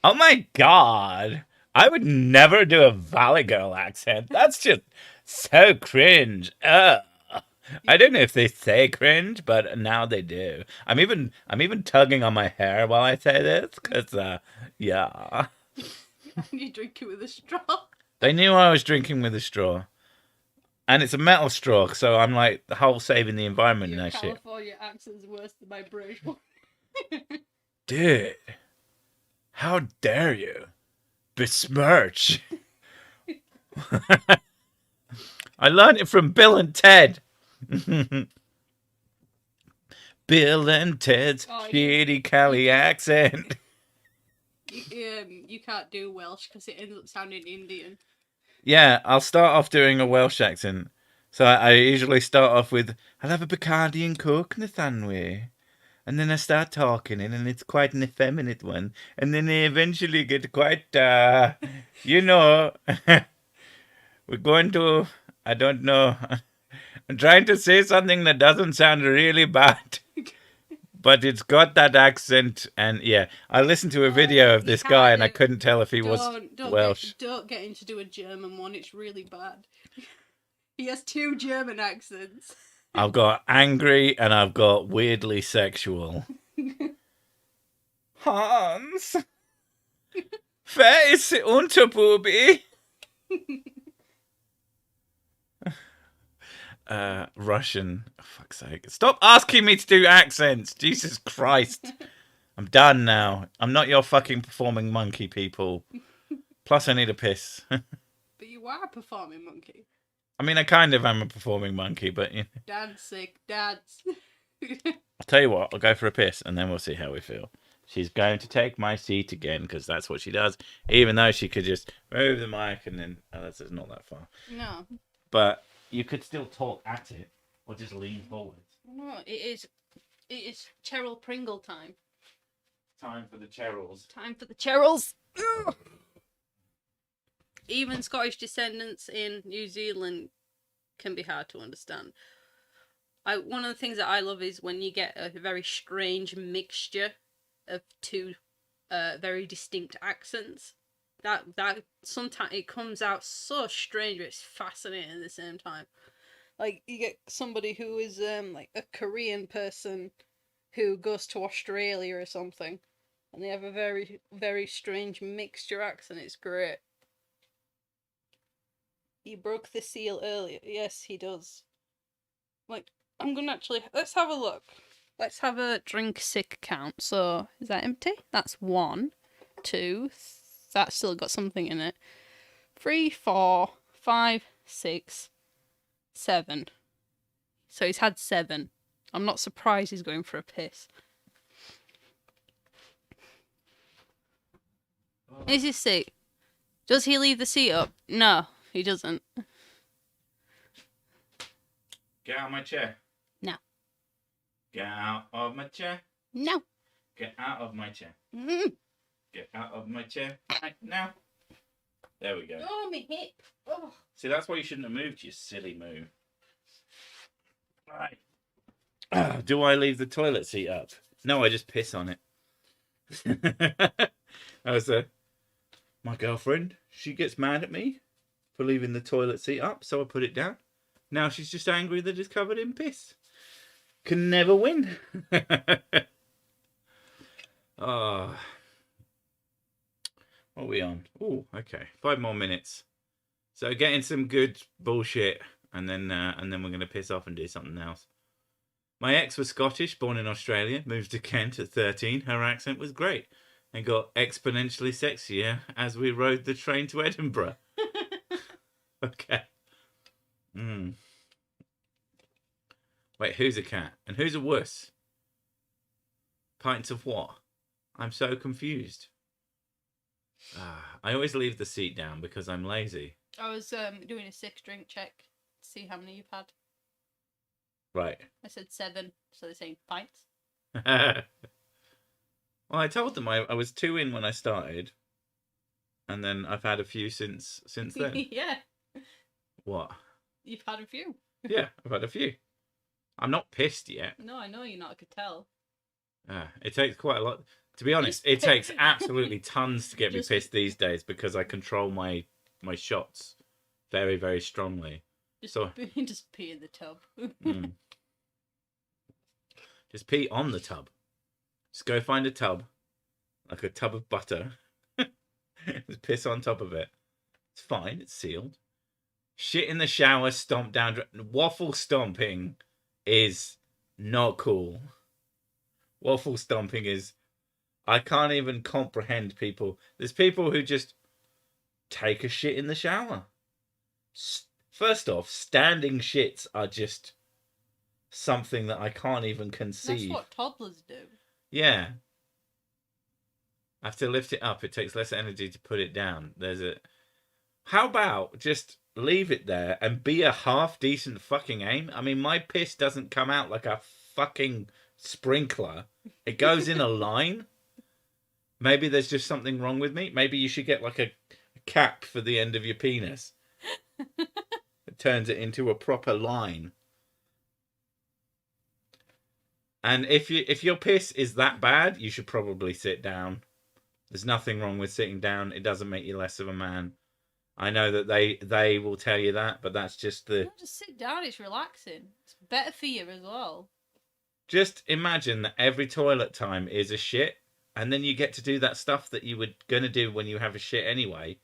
Oh my god. I would never do a Valley Girl accent. That's just so cringe. Ugh. I don't know if they say cringe, but now they do. I'm even tugging on my hair while I say this, because, yeah. And you drink it with a straw. They knew I was drinking with a straw. And it's a metal straw, so I'm like, the whole saving the environment and that shit. California accent's worse than my British one. Dude, how dare you besmirch? I learned it from Bill and Ted. Bill and Ted's shitty Cali accent. You can't do Welsh because it ends up sounding Indian. Yeah, I'll start off doing a Welsh accent. So I usually start off with, "I'll have a Bacardi and Coke and a sandwich." And then I start talking, and it's quite an effeminate one. And then they eventually get quite, we're going to, I don't know. I'm trying to say something that doesn't sound really bad. But it's got that accent, and yeah. I listened to a video of this guy, and I couldn't tell if he was Welsh. Don't get him to do a German one, it's really bad. He has 2 German accents. I've got angry and I've got weirdly sexual. Hans, wer ist die Unterbubi? Russian. Oh, fuck's sake. Stop asking me to do accents. Jesus Christ. I'm done now. I'm not your fucking performing monkey, people. Plus, I need a piss. But you are a performing monkey. I mean, I kind of am a performing monkey, but... You know. Dad's sick. Dad's... I'll tell you what. I'll go for a piss, and then we'll see how we feel. She's going to take my seat again, because that's what she does. Even though she could just move the mic, and then... Oh, that's not that far. No. But you could still talk at it, or just lean forward. No, it is Cheryl Pringle time. Time for the Cheryls. Time for the Cheryls. Even Scottish descendants in New Zealand can be hard to understand. One of the things that I love is when you get a very strange mixture of 2 very distinct accents. That sometimes it comes out so strange, but it's fascinating at the same time. Like you get somebody who is like a Korean person who goes to Australia or something, and they have a very, very strange mixture accent. It's great. He broke the seal earlier. Yes, he does. Like, I'm gonna let's have a look. Let's have a drink sick count. So, is that empty? That's 1, 2, that's still got something in it. 3, 4, 5, 6, 7. So he's had 7. I'm not surprised he's going for a piss. Is his seat? Does he leave the seat up? No, he doesn't. Get out of my chair. No. Get out of my chair. No. Get out of my chair. Mm. Get out of my chair right now. There we go. Oh, my hip. Oh. See, that's why you shouldn't have moved, you silly move. Right. Do I leave the toilet seat up? No, I just piss on it. That was my girlfriend. She gets mad at me for leaving the toilet seat up, so I put it down. Now she's just angry that it's covered in piss. Can never win. Oh. What are we on? Oh, okay. 5 more minutes. So getting some good bullshit, and then we're gonna piss off and do something else. My ex was Scottish, born in Australia, moved to Kent at 13. Her accent was great and got exponentially sexier as we rode the train to Edinburgh. Okay. Wait, who's a cat? And who's a wuss? Pints of what? I'm so confused. I always leave the seat down because I'm lazy. I was doing a 6-drink check to see how many you've had. Right. I said 7, so they're saying pints. Well, I told them I was 2 in when I started, and then I've had a few since then. Yeah. What? You've had a few. Yeah, I've had a few. I'm not pissed yet. No, I know you're not. I could tell. It takes quite a lot. To be honest, it takes absolutely tons to get me pissed these days because I control my shots very, very strongly. Just pee in the tub. Just pee on the tub. Just go find a tub, like a tub of butter. Just piss on top of it. It's fine. It's sealed. Shit in the shower, stomp down. Waffle stomping is not cool. Waffle stomping is... I can't even comprehend people. There's people who just take a shit in the shower. First off, standing shits are just something that I can't even conceive. That's what toddlers do. Yeah. I have to lift it up. It takes less energy to put it down. How about just leave it there and be a half decent fucking aim? I mean, my piss doesn't come out like a fucking sprinkler. It goes in a line. Maybe there's just something wrong with me. Maybe you should get like a cap for the end of your penis. It turns it into a proper line. And if your piss is that bad, you should probably sit down. There's nothing wrong with sitting down. It doesn't make you less of a man. I know that they will tell you that, but that's just the... No, just sit down. It's relaxing. It's better for you as well. Just imagine that every toilet time is a shit, and then you get to do that stuff that you were going to do when you have a shit anyway,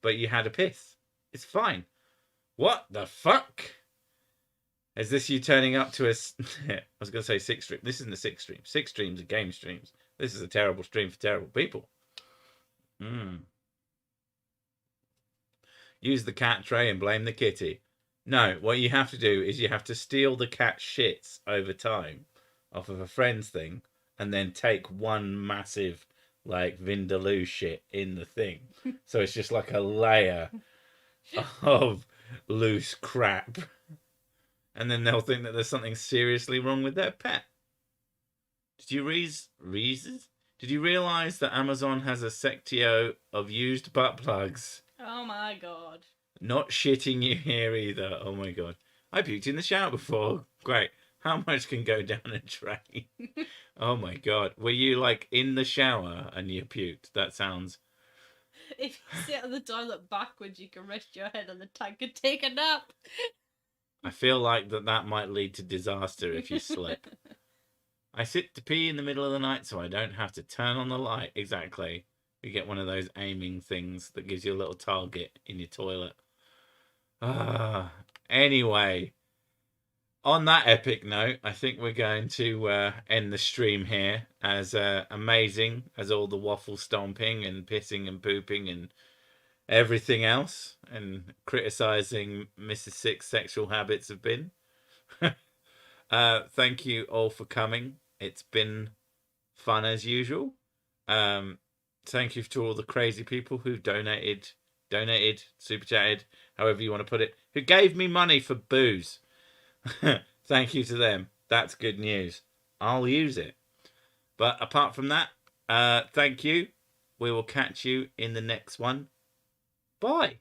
but you had a piss. It's fine. What the fuck? Is this you turning up to a... I was going to say 6 stream. This isn't a 6 stream. 6 streams are game streams. This is a terrible stream for terrible people. Use the cat tray and blame the kitty. No, what you have to do is you have to steal the cat's shits over time off of a friend's thing and then take one massive, like, Vindaloo shit in the thing. So it's just like a layer of loose crap. And then they'll think that there's something seriously wrong with their pet. Did you Did you realise that Amazon has a sectio of used butt plugs? Oh my god. Not shitting you here either. Oh my god. I puked in the shower before. Great. How much can go down a drain? Oh my god. Were you like in the shower and you puked? That sounds... If you sit on the toilet backwards, you can rest your head on the tank and take a nap. I feel like that might lead to disaster if you slip. I sit to pee in the middle of the night so I don't have to turn on the light. Exactly. You get one of those aiming things that gives you a little target in your toilet. Anyway, on that epic note, I think we're going to end the stream here. As amazing as all the waffle stomping and pissing and pooping and everything else, and criticising Mrs. Six's sexual habits have been. Thank you all for coming. It's been fun as usual. Thank you to all the crazy people who donated, super chatted, however you want to put it, who gave me money for booze. Thank you to them. That's good news. I'll use it. But apart from that, thank you. We will catch you in the next one. Bye.